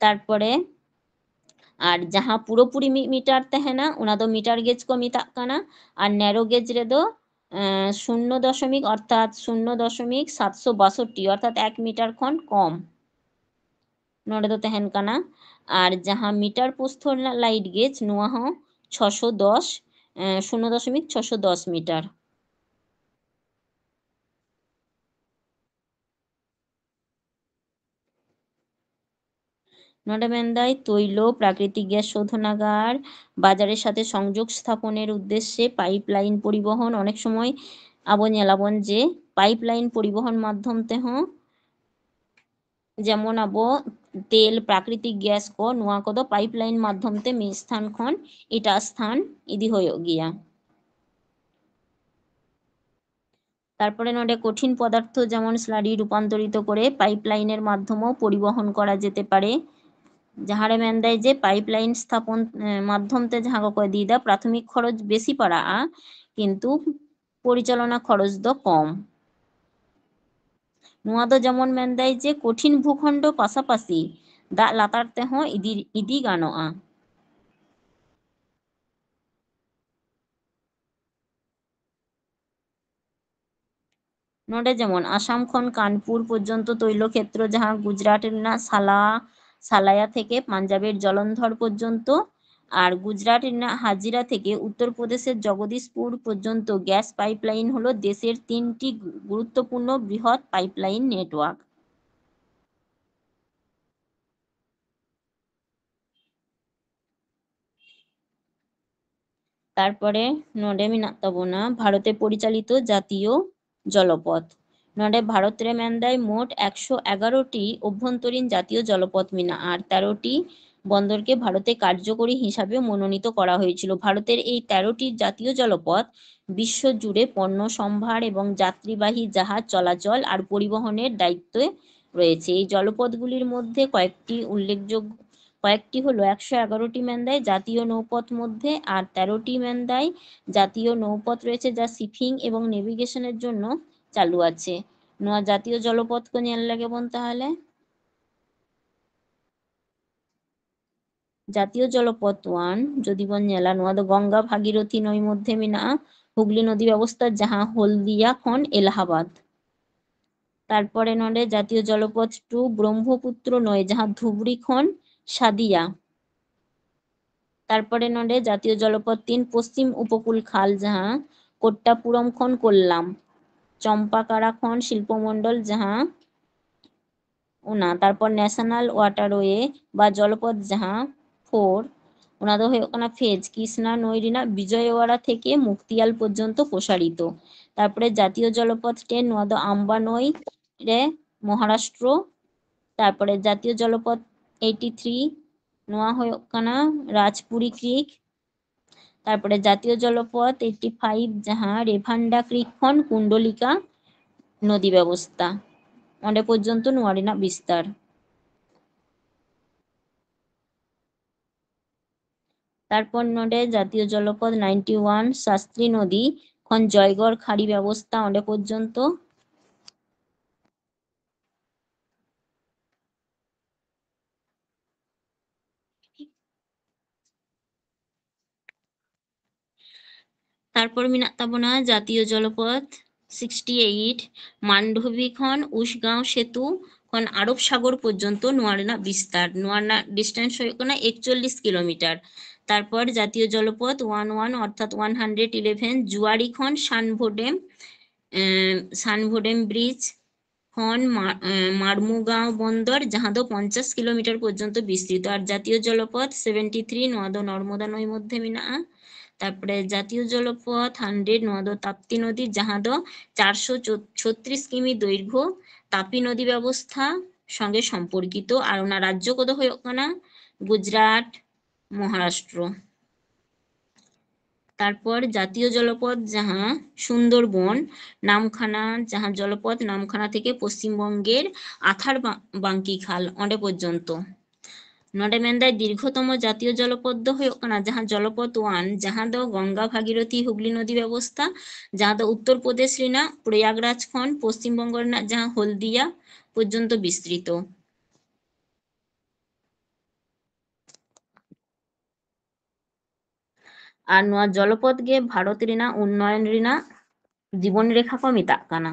তারপরে আর ᱡᱟᱦᱟᱸ পুরোপুরি মিটার ᱛᱟᱦᱮᱱᱟ ᱚᱱᱟ ᱫᱚ মিটার গেজ ᱠᱚ ᱢᱮᱛᱟᱜ ᱠᱟᱱᱟ। আর ন্যারো গেজ ᱨᱮᱫᱚ 0 অর্থাৎ 0.762 অর্থাৎ 1 মিটার খন কম नोड़े दो तहन कना और जहाँ मीटर पोस्थ लाइट गेज नुआ हो 610 0.610 मीटर नोड़े मेंदाय तैल प्राकृतिक गैस शोधनागार बाजारेर साथे संयोग स्थापनेर उद्देश्ये पाइपलाइन परिवहन अनेक समय आबो नेलाबन जे पाइपलाइन परिवहन माध्यम तेहो जेमन आबो तेल प्राकृतिक गैस को नुआ को पाइपलाइन माध्यम ते मी स्थान खन एटा स्थान इदी होयो गिया तारपरे नोडे कठिन पदार्थ जेमन स्लारी रूपान्तरित करे पाइपलाइनेर माध्यमेও परिवहन करा जेते पारे যাহারে মেন্দায় যে পাইপলাইন স্থাপন মাধ্যমতে যাহা কয় দিদা প্রাথমিক খরচ বেশি পারা কিন্তু পরিচালনা খরচ দ কম নুয়া দ যেমন মেন্দায় যে কঠিন ভূখণ্ড পাশাপাশি দা লাতারতে হ ইদি ইদি গানোয়া नोडे जेमन आसाम खन कानपुर पर्यन्त तैलक्षेत्र जहाँ गुजराटेर ना सालाया थेके पांजाबेर जलंधर पर्यन्त और गुजराटेर ना हाजिरा थेके उत्तर प्रदेशेर जगदीशपुर पर्यन्त गैस पाइपलाइन हलो देशेर 3टी गुरुत्वपूर्ण बृहत् पाइपलाइन नेटवर्क तारपरे नोडे मेनाग ताबोना भारते परिचालित जातीय जलपथ नोडे भारत रे मेंदाय मोट 111टी अभ्यन्तरीण जातीय जलपथ मेना और 13टी बंदरके भारते कार्यकरी हिसाबे मनोनीत करा हयेछिलो भारतेर এই 13টি জাতীয় জলপথ বিশ্ব জুড়ে পণ্য সম্ভার এবং যাত্রীবাহী জাহাজ চলাচল আর পরিবহনের দায়িত্বে রয়েছে এই জলপথগুলির মধ্যে কয়েকটি হলো 111টি মেন্দায় জাতীয় নৌপথ মধ্যে আর 13টি মেন্দায় জাতীয় নৌপথ রয়েছে যা শিপিং এবং নেভিগেশনের জন্য চালু আছে নোয়া জাতীয় জলপথ को ᱧᱮᱞ ᱞᱮᱜᱮ ᱵᱚᱱ তাহলে জাতীয় জলপথ 1 যদি বন ᱧᱮᱞᱟ নোয়া ᱫᱚ গঙ্গা ভাগীরথী নই মধ্যে মেনাᱜᱼᱟ হুগলি নদী ব্যবস্থা যাহা হলদিয়া খন এলাহাবাদ তারপরে নডে জাতীয় জলপথ 2 ব্রহ্মপুত্র নয় যাহা ধুবড়ি খন সাদিয়া তারপরে নডে জাতীয় জলপথ 3 পশ্চিম উপকূল খাল যাহা কোট্টাপুরম খন কোল্লাম চম্পাকারা খন শিল্পমন্ডল যাহা ওনা তারপর ন্যাশনাল ওয়াটারওয়ে বা জলপথ যাহা 4 ওনা ᱫᱚ ᱦᱩᱭᱩᱜ ᱠᱟᱱᱟ ফেজ কৃষ্ণা নই রিনা বিজয়ওয়াড়া থেকে মুক্তিয়াল পর্যন্ত প্রসারিত তারপরে জাতীয় জলপথ 10 নোয়া দ আম্বা নই রে মহারাষ্ট্র তারপরে জাতীয় জলপথ 83 নোয়া ᱦᱩᱭᱩᱜ ᱠᱟᱱᱟ রাজপুরি ক্রিক তারপরে জাতীয় জলপথ 85 যাহা রেভান্ডা ক্রিক খন কুণ্ডলিকা নদী ব্যবস্থা অন্ডে পর্যন্ত নোয়া রিনা বিস্তার তারপর নডে জাতীয় জলপথ 91 শাস্ত্রী নদী খন জয়গড় খাড়ি ব্যবস্থা অন্ডে পর্যন্ত তারপর মেনাᱜ ᱛᱟᱵᱚᱱᱟ জাতীয় জলপথ 68 মান্ডোভি খন উশগাঁও সেতু খন আরব সাগর পর্যন্ত নোয়া রেনাᱜ বিস্তার নোয়া রেনাᱜ ডিস্টেন্স হয়ে কানা 41 কিলোমিটার তারপর জাতীয় জলপথ 11 অর্থাৎ 111 জুয়ারি খন সানভোডেম ব্রিজ খন মারমুগাঁও বন্দর যাহা দো 50 কিলোমিটার পর্যন্ত বিস্তৃত আর জাতীয় জলপথ 73 নোয়া দো নর্মদা নই মধ্যে মেনাᱜᱼᱟ তারপরে জাতীয় জলপথ 100 নোয়া দো তাপ্তি নদী যাহা দো 436 কিমি দৈর্ঘ্য তাপি নদী ব্যবস্থা সঙ্গে সম্পর্কিত আর ওনা রাজ্য কদ হয়ে কানা গুজরাট মহারাষ্ট্র তারপর জাতীয় জলপথ যাহা সুন্দরবন নামখানা যাহা জলপথ নামখানা থেকে পশ্চিমবঙ্গের আথার বাঙ্কি খাল অন্ডে পর্যন্ত নডে মেন্দায় দীর্ঘতম জাতীয় জলপথ দ হয়ে কানা যাহা জলপথ 1 যাহা দ গঙ্গা ভাগীরথী হুগলি নদী ব্যবস্থা যাহা দ উত্তরপ্রদেশ রিনা প্রয়াগরাজ খন পশ্চিমবঙ্গ রিনা যাহা হলদিয়া পর্যন্ত বিস্তৃত আর নোয়া জলপথ গে ভারত রিনা উন্নয়ন রিনা ᱡᱤᱵᱚᱱ ᱨᱮᱠᱷᱟ ᱠᱚ ᱢᱮᱛᱟᱜ ᱠᱟᱱᱟ।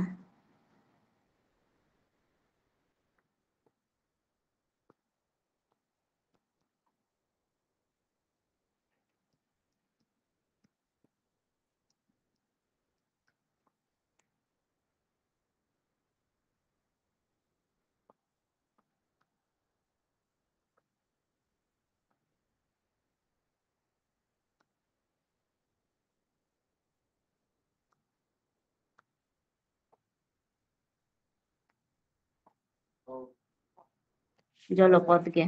জলপথ ᱜᱮ।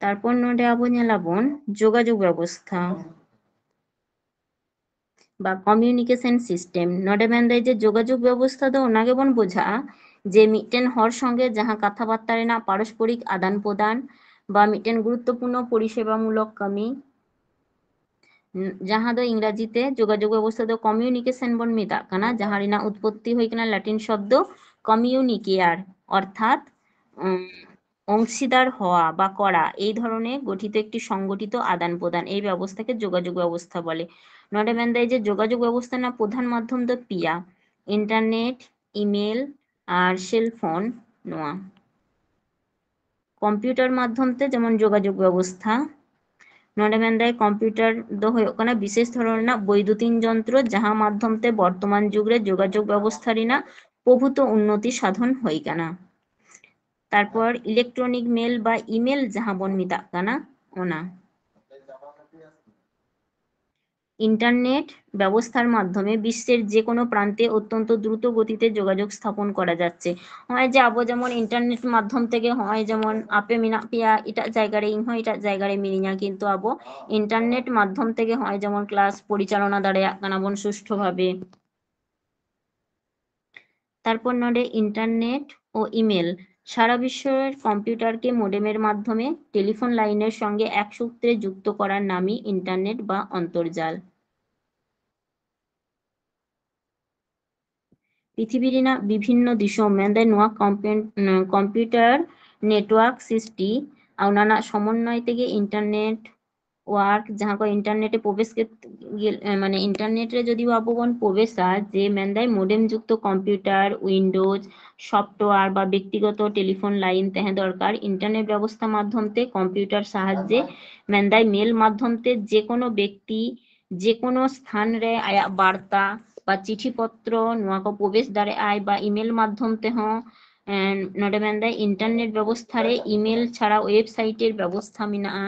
তারপর নোডে আবো ᱧᱮᱞᱟᱵᱚᱱ যোগাযোগ ব্যবস্থা বা কমিউনিকেশন সিস্টেম। নোডে ᱢᱮᱱᱫᱟᱭ ᱡᱮ যোগাযোগ ব্যবস্থা ᱫᱚ ᱚᱱᱟ ᱜᱮᱵᱚᱱ বোঝাᱜᱼᱟ যে মিটেন হর সঙ্গে যাহা কথাবার্তা ᱨᱮᱱᱟᱜ পারস্পরিক আদান প্রদান বা মিটেন গুরুত্বপূর্ণ পরিষেবামূলক কামি, ᱡᱟᱦᱟᱸ ᱫᱚ ᱤᱝᱨᱟᱡᱤᱛᱮ যোগাযোগ ব্যবস্থা ᱫᱚ কমিউনিকেশন ᱵᱚᱱ ᱢᱮᱛᱟᱜ ᱠᱟᱱᱟ, ᱡᱟᱦᱟᱸ ᱨᱮᱱᱟᱜ উৎপত্তি ᱦᱩᱭ ᱠᱟᱱᱟ ল্যাটিন শব্দ কমিউনিকেয়ার, অর্থাৎ অংশীদার হওয়া বা করা, এই ধরনের গঠিত একটি সংগঠিত আদান প্রদান, এই ব্যবস্থাকে যোগাযোগ ব্যবস্থা বলে। নডে ᱢᱮᱱᱫᱟᱭ যে যোগাযোগ ব্যবস্থা না প্রধান মাধ্যম ᱫᱚ ᱯᱮᱭᱟ, ইন্টারনেট, ইমেল আর সেলফোন নোয়া। কম্পিউটার মাধ্যমতে যেমন যোগাযোগ ব্যবস্থা, নডে ᱢᱮᱱᱫᱟᱭ কম্পিউটার ᱫᱚ ᱦᱩᱭᱩᱜ ᱠᱟᱱᱟ বিশেষ ধরনের ᱨᱮᱱᱟᱜ বৈদ্যুতিন যন্ত্র ᱡᱟᱦᱟᱸ মাধ্যমতে বর্তমান যুগরে যোগাযোগ ব্যবস্থা ᱨᱮᱱᱟᱜ প্রভূত উন্নতি সাধন হই কানা। তারপর ইলেকট্রনিক মেল বা ইমেল যাহা বন মেতাগ কানা ওনা। ইন্টারনেট ব্যবস্থার মাধ্যমে বিশ্বের যে কোনো প্রান্তে অত্যন্ত দ্রুত গতিতে যোগাযোগ স্থাপন করা যাচ্ছে। হয় যে আবো যেমন ইন্টারনেট মাধ্যম থেকে হয় যেমন আপে মিনাক পিয়া এটাᱜ জায়গা রে ইᱧ ᱦᱚᱸ এটাᱜ জায়গা রে মিনিᱧᱟ, কিন্তু আবো ইন্টারনেট মাধ্যম থেকে হয় যেমন ক্লাস পরিচালনা দাড়েᱭᱟᱜ ᱠᱟᱱᱟ ᱵᱚᱱ সুষ্ঠু ভাবে। তারপর নোডে ইন্টারনেট ও ইমেল সারা বিশ্বের কম্পিউটারকে মোডেমের মাধ্যমে টেলিফোন লাইনের সঙ্গে এক সূত্রে যুক্ত করার নামই ইন্টারনেট বা অন্তর্জাল। পৃথিবীর বিভিন্ন দিশম ᱢᱮᱱᱫᱟᱭ ᱱᱚᱣᱟ কম্পিউটার নেটওয়ার্ক সৃষ্টি আউনানা সমন্বয় থেকে ইন্টারনেট ওয়ার্ক যাহা কো ইন্টারনেটে প্রবেশ মানে ইন্টারনেটে যদি আবো বন প্রবেশা যে ᱢᱮᱱᱫᱟᱭ মোডেম যুক্ত কম্পিউটার, উইন্ডোজ সফটওয়্যার বা ব্যক্তিগত টেলিফোন লাইন তাহে দরকার। ইন্টারনেট ব্যবস্থা মাধ্যমতে কম্পিউটার সাহায্যে ᱢᱮᱱᱫᱟᱭ মেল মাধ্যমতে যে কোনো ব্যক্তি যে কোনো স্থান রে আয়া বার্তা বা চিঠিপত্র নোয়া কো প্রবেশ দাড়ᱮᱭᱟᱜ বা ইমেল মাধ্যম তেহᱚᱸ নোডে ᱢᱮᱱᱫᱟᱭ ইন্টারনেট ব্যবস্থা রে ইমেল ছাড়া ওয়েবসাইটের ব্যবস্থা মেনাᱜᱼᱟ।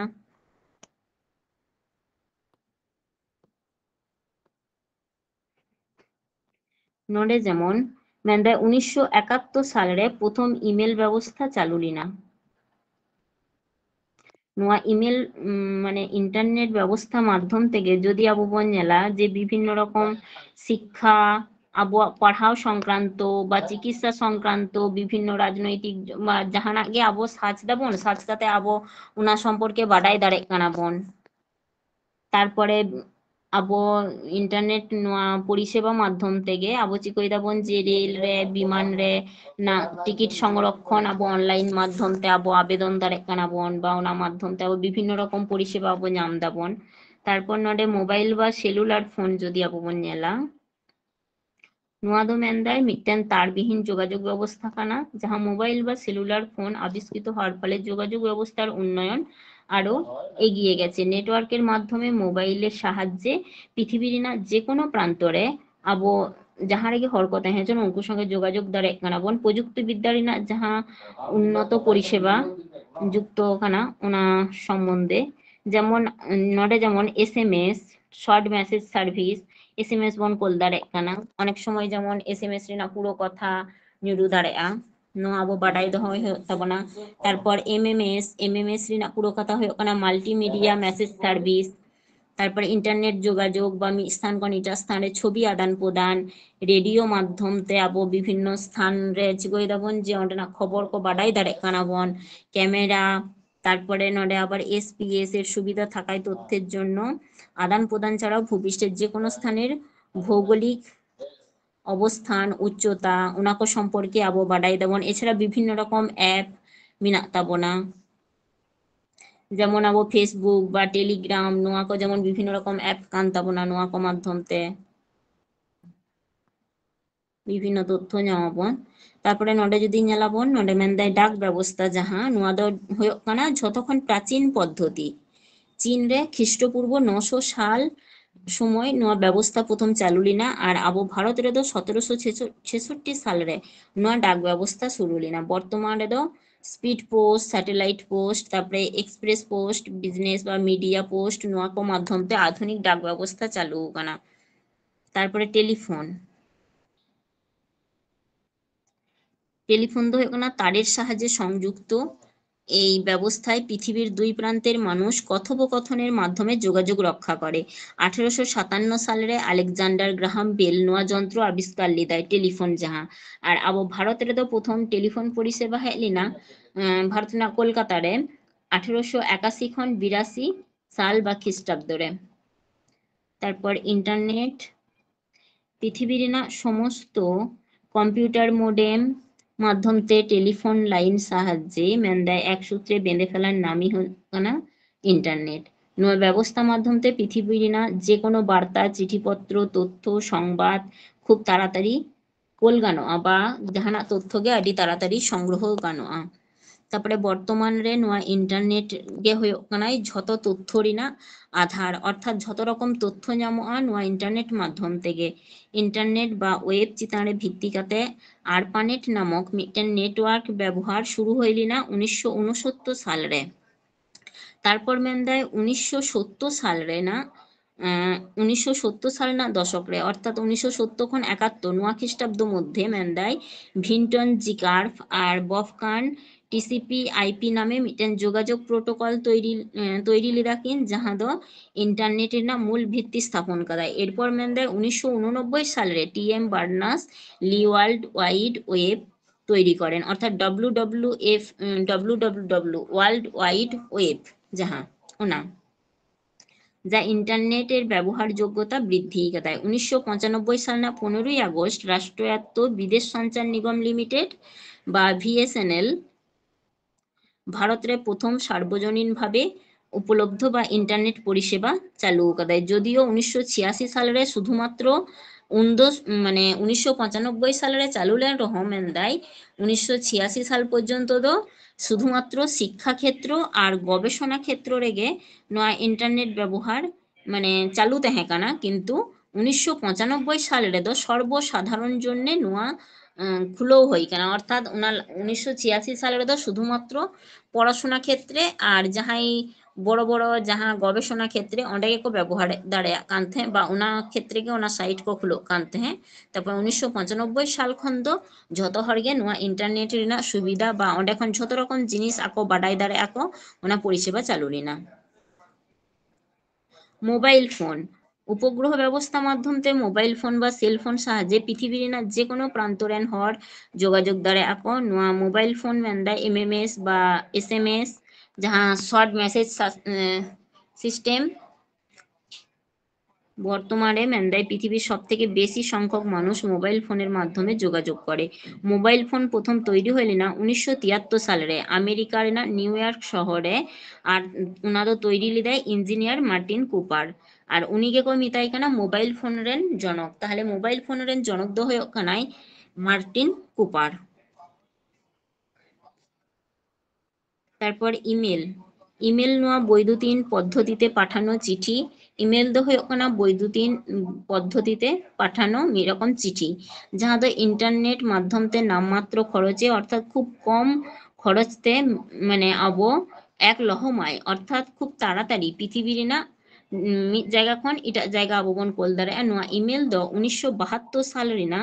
নোডে যেমন ᱢᱮᱱᱫᱟᱭ 1971 সালে প্রথম ইমেল ব্যবস্থা চালু লিনা। নোয়া ইমেল মানে ইন্টারনেট ব্যবস্থা মাধ্যম থেকে যদি আবো বন ᱧᱮᱞᱟ যে বিভিন্ন রকম শিক্ষা আবোয়াগ পড়াও সংক্রান্ত বা চিকিৎসা সংক্রান্ত বিভিন্ন রাজনৈতিক বা জাহানাᱜ গে আবো সার্চ দাবন, সার্চ কাতে আবো ওনা সম্পর্কে বাডাই দাড়েᱜ কানা বন। তারপরে আবো ইন্টারনেট নোয়া পরিষেবা মাধ্যম থেকে আবো চিকই দাবন যে রেল রে বিমান রে না টিকিট সংরক্ষণ আবো অনলাইন মাধ্যম তে আবো আবেদন দাড়েᱜ কানা বন বা ওনা মাধ্যম তে আবো বিভিন্ন রকম পরিষেবা আবো ᱧᱟᱢ দাবন। তারপর নডে মোবাইল বা সেলুলার ফোন যদি আবো বন ᱧᱮᱞᱟ নোয়া দো ᱢᱮᱱᱫᱟᱭ মিটেন তারবিহীন যোগাযোগ ব্যবস্থা কানা, যাহা মোবাইল বা সেলুলার ফোন আবিষ্কৃত হওয়ার ফলে যোগাযোগ ব্যবস্থার উন্নয়ন আরো এগিয়ে গেছে। নেটওয়ার্কের মাধ্যমে মোবাইলের সাহায্যে পৃথিবীর না যে কোনো প্রান্তরে আবো যাহা রেগে হড় কো তাহেᱸ ᱦᱚᱪᱚᱱ উনকু সঙ্গে যোগাযোগ দাড়েᱜ কানা বন। প্রযুক্তিবিদ্যা রেনাᱜ যাহা উন্নত পরিষেবা যুক্ত কানা ওনা সম্বন্ধে যেমন নডে যেমন SMS short message service SMS বন কোল দাড়েᱜ কানা। অনেক সময় যেমন এসএমএস রেনাᱜ পুরো কথা ᱧᱩᱨᱩ দাড়েᱭᱟᱜᱼᱟ, নোয়া আবো বাডাই দᱚᱦᱚᱭ ᱦᱩᱭᱩᱜ ᱛᱟᱵᱚᱱᱟ। তারপর এমএমএস রেনাᱜ পুরো কথা হᱩᱭᱩᱜ ᱠᱟᱱᱟ মাল্টিমিডিয়া মেসেজ সার্ভিস। তারপর ইন্টারনেট যোগাযোগ বা মিদ স্থান ᱠᱷᱚᱱ ᱮᱴᱟᱜ স্থান রে ছবি আদান প্রদান। রেডিও মাধ্যম তে আবো বিভিন্ন স্থান রে চিকই দাবন যে অন্ডেনাᱜ খবর কো বাডাই দাড়েᱜ কানা বন। ক্যামেরা তারপরে নডে আবার এসপিএস এর সুবিধা থাকায় তথ্যের জন্য আদান প্রদান ছাড়াও ভূপৃষ্ঠের যে কোনো স্থানের ভৌগোলিক অবস্থান উচ্চতা ওনা কো সম্পর্কে আবো বাডাই দাবন। এছাড়া বিভিন্ন রকম অ্যাপ মেনাᱜ তাবোনা। ᱡᱮᱢᱚᱱ ᱟᱵᱚ ᱯᱷᱮᱥᱵᱩᱠ ᱵᱟ ᱴᱮᱞᱤᱜᱨᱟᱢ ᱱᱚᱣᱟ ᱠᱚ ᱡᱮᱢᱚᱱ ᱵᱤᱵᱷᱤᱱᱱᱚ ᱨᱚᱠᱚᱢ ᱮᱯ ᱠᱟᱱ ᱛᱟᱵᱚᱱᱟ, ᱱᱚᱣᱟ ᱠᱚ ᱢᱟᱫᱽᱫᱷᱚᱢ ᱛᱮ ᱵᱤᱵᱷᱤᱱᱱᱚ ᱛᱚᱛᱛᱷᱚ ᱧᱟᱢᱟᱵᱚᱱ। ᱛᱟᱨᱯᱚᱨᱮ ᱱᱚᱰᱮ ᱡᱩᱫᱤ ᱧᱮᱞᱟᱵᱚᱱ, ᱱᱚᱰᱮ ᱢᱮᱱᱫᱟᱭ ᱰᱟᱠ ᱵᱮᱵᱚᱥථᱟ ᱡᱟᱦᱟᱸ, ᱱᱚᱣᱟ ᱫᱚ ᱦᱩᱭᱩᱜ ᱠᱟᱱᱟ ᱡᱷᱚᱛᱚ ᱠᱷᱚᱱ ᱯᱨᱟᱪীᱱ ᱯᱚদ্ধতি। চীন রে খ্রিস্টপূর্ব 900 সাল সময় নয়া ব্যবস্থা প্রথম চালু লিনা, আর আবো ভারত রে দো 1766 সাল রে নয়া ডাক ব্যবস্থা শুরু লিনা। বর্তমান রে দো স্পিড পোস্ট, স্যাটেলাইট পোস্ট, তারপরে এক্সপ্রেস পোস্ট, বিজনেস বা মিডিয়া পোস্ট নয়া কো মাধ্যম তে আধুনিক ডাক ব্যবস্থা চালু কানা। তারপরে টেলিফোন, টেলিফোন দো হুয়ুগ কানা তারের সাহায্যে সংযুক্ত এই ব্যবস্থায় পৃথিবীর দুই প্রান্তের মানুষ কথোপকথনের মাধ্যমে যোগাযোগ রক্ষা করে। 1857 সালে আলেকজান্ডার গ্রাহাম বেল নোয়া যন্ত্র আবিষ্কার লিদায় টেলিফোন যাহা। আর আবো ভারতের তো প্রথম টেলিফোন পরিষেবা হেলিনা ভারত না কলকাতারে 1881 খন 82 সাল বা খ্রিস্টাব্দরে। তারপর ইন্টারনেট, পৃথিবীর না সমস্ত কম্পিউটার মোডেম মাধ্যমতে টেলিফোন লাইন সাহায্যে মেন্দায় এক সূত্রে বেঁধে ফেলার নামই না ইন্টারনেট। নয় ব্যবস্থা মাধ্যমতে পৃথিবীর না যে কোনো বার্তা, চিঠিপত্র, তথ্য, সংবাদ খুব তাড়াতাড়ি কোল গানোয়া বা জাহানাᱜ তথ্যকে আডি তাড়াতাড়ি সংগ্রহ গানোয়া। তারপরে বর্তমান রে নোয়া ইন্টারনেট গে হুয়ুᱜ কানাই ঝত তথ্য রিনা আধার, অর্থাৎ ঝত রকম তথ্য ᱧᱟᱢᱚᱜᱼᱟ নোয়া ইন্টারনেট মাধ্যম থেকে। ইন্টারনেট বা ওয়েব চিতান রে ভিত্তি কাতে আরপানেট নামক মিটেন নেটওয়ার্ক ব্যবহার শুরু হইলিনা 1969 সাল রে। তারপর মেন্দায় 1970 সাল রে না 1970 সাল না দশক রে, অর্থাৎ 1970 খন 71 নোয়া খ্রিস্টাব্দ মধ্যে মেন্দায় ভিন্টন জিকার্ফ আর বফকান টিসিপি আইপি নামে মিটেন যোগাযোগ প্রোটোকল তৈরি লিরাকিন যাহা দ ইন্টারনেটের না মূল ভিত্তি স্থাপন করায়। এরপর মেন্দায় 1989 সালে টিএম বার্নাস লি ওয়ার্ল্ড ওয়াইড ওয়েব তৈরি করেন, অর্থাৎ ডব্লিউ ওয়ার্ল্ড ওয়াইড ওয়েব যাহা ওনা, যা ইন্টারনেটের ব্যবহারযোগ্যতা বৃদ্ধি দেয়। 1995 সাল না 15ই আগস্ট রাষ্ট্রায়ত্ত বিদেশ সঞ্চার নিগম লিমিটেড বা ভিএসএনএল ভারতের প্রথম সার্বজনীনভাবে উপলব্ধ বা ইন্টারনেট পরিষেবা চালু দেয়। যদিও 1986 সালে শুধুমাত্র 1995 সালে চালু রহমেন দেয় 1986 সাল পর্যন্ত তো শুধুমাত্র শিক্ষাক্ষেত্র আর গবেষণা ক্ষেত্র রেগে নয়া ইন্টারনেট ব্যবহার চালু তাহে কানা, কিন্তু 1995 সালে তো সর্বসাধারণ জন্য নোয়া খুলেও হই কেনা, অর্থাৎ 1986 সালে তো শুধুমাত্র পড়াশোনা ক্ষেত্রে আর যাহাই বড় বড় যাহা গবেষণা ক্ষেত্রে অঁᱰᱮ ᱜᱮᱠᱚ ব্যবহার দাঁড়ায় কানতে বা ওনা ক্ষেত্রে গে ওনা সাইট কো খুলো কানতে হ্যাঁ। তারপর 1995 সাল খন দো ঝত হড় গে নোয়া ইন্টারনেট রিনা সুবিধা বা অঁᱰᱮ খন ঝত রকম জিনিস আকো বাডাই দাঁড়ায় আকো ওনা পরিষেবা চালু রিনা। মোবাইল ফোন, উপগ্রহ ব্যবস্থা মাধ্যমতে মোবাইল ফোন বা সেল ফোন সাহায্যে পৃথিবীর না যে কোনো প্রান্তরেন হর যোগাযোগ দ্বারা আকো নোয়া মোবাইল ফোন মেন্দা এমএমএস বা এসএমএস যাহা শর্ট মেসেজ সিস্টেম বর্তমানে মেন্দায় পৃথিবীর সব থেকে বেশি সংখ্যক মানুষ মোবাইল ফোনের মাধ্যমে যোগাযোগ করে। মোবাইল ফোন প্রথম তৈরি হইলি না 1973 সালে আমেরিকার না নিউ ইয়র্ক শহরে, আর উনাদের তৈরি লিদায় ইঞ্জিনিয়ার মার্টিন কুপার। আর উনিকে কই মিতাই কানা মোবাইল ফোন রেন জনক, তাহলে মোবাইল ফোন রেন জনক দো হয়ে কানাই মার্টিন কুপার। তারপর ইমেল, ইমেল নোয়া বৈদ্যুতিন পদ্ধতিতে পাঠানো চিঠি। ইমেল দো হয়ে কানা বৈদ্যুতিন পদ্ধতিতে পাঠানো এরকম চিঠি যাহা দো ইন্টারনেট মাধ্যমতে নামমাত্র খরচে, অর্থাৎ খুব কম খরচতে আবো এক লহমায় অর্থাৎ খুব তাড়াতাড়ি পৃথিবীর না মিদ জায়গা খন ইটা জায়গা আবো বন কোল দাঁড়ায়। নোয়া ইমেল দো 1972 সাল রিনা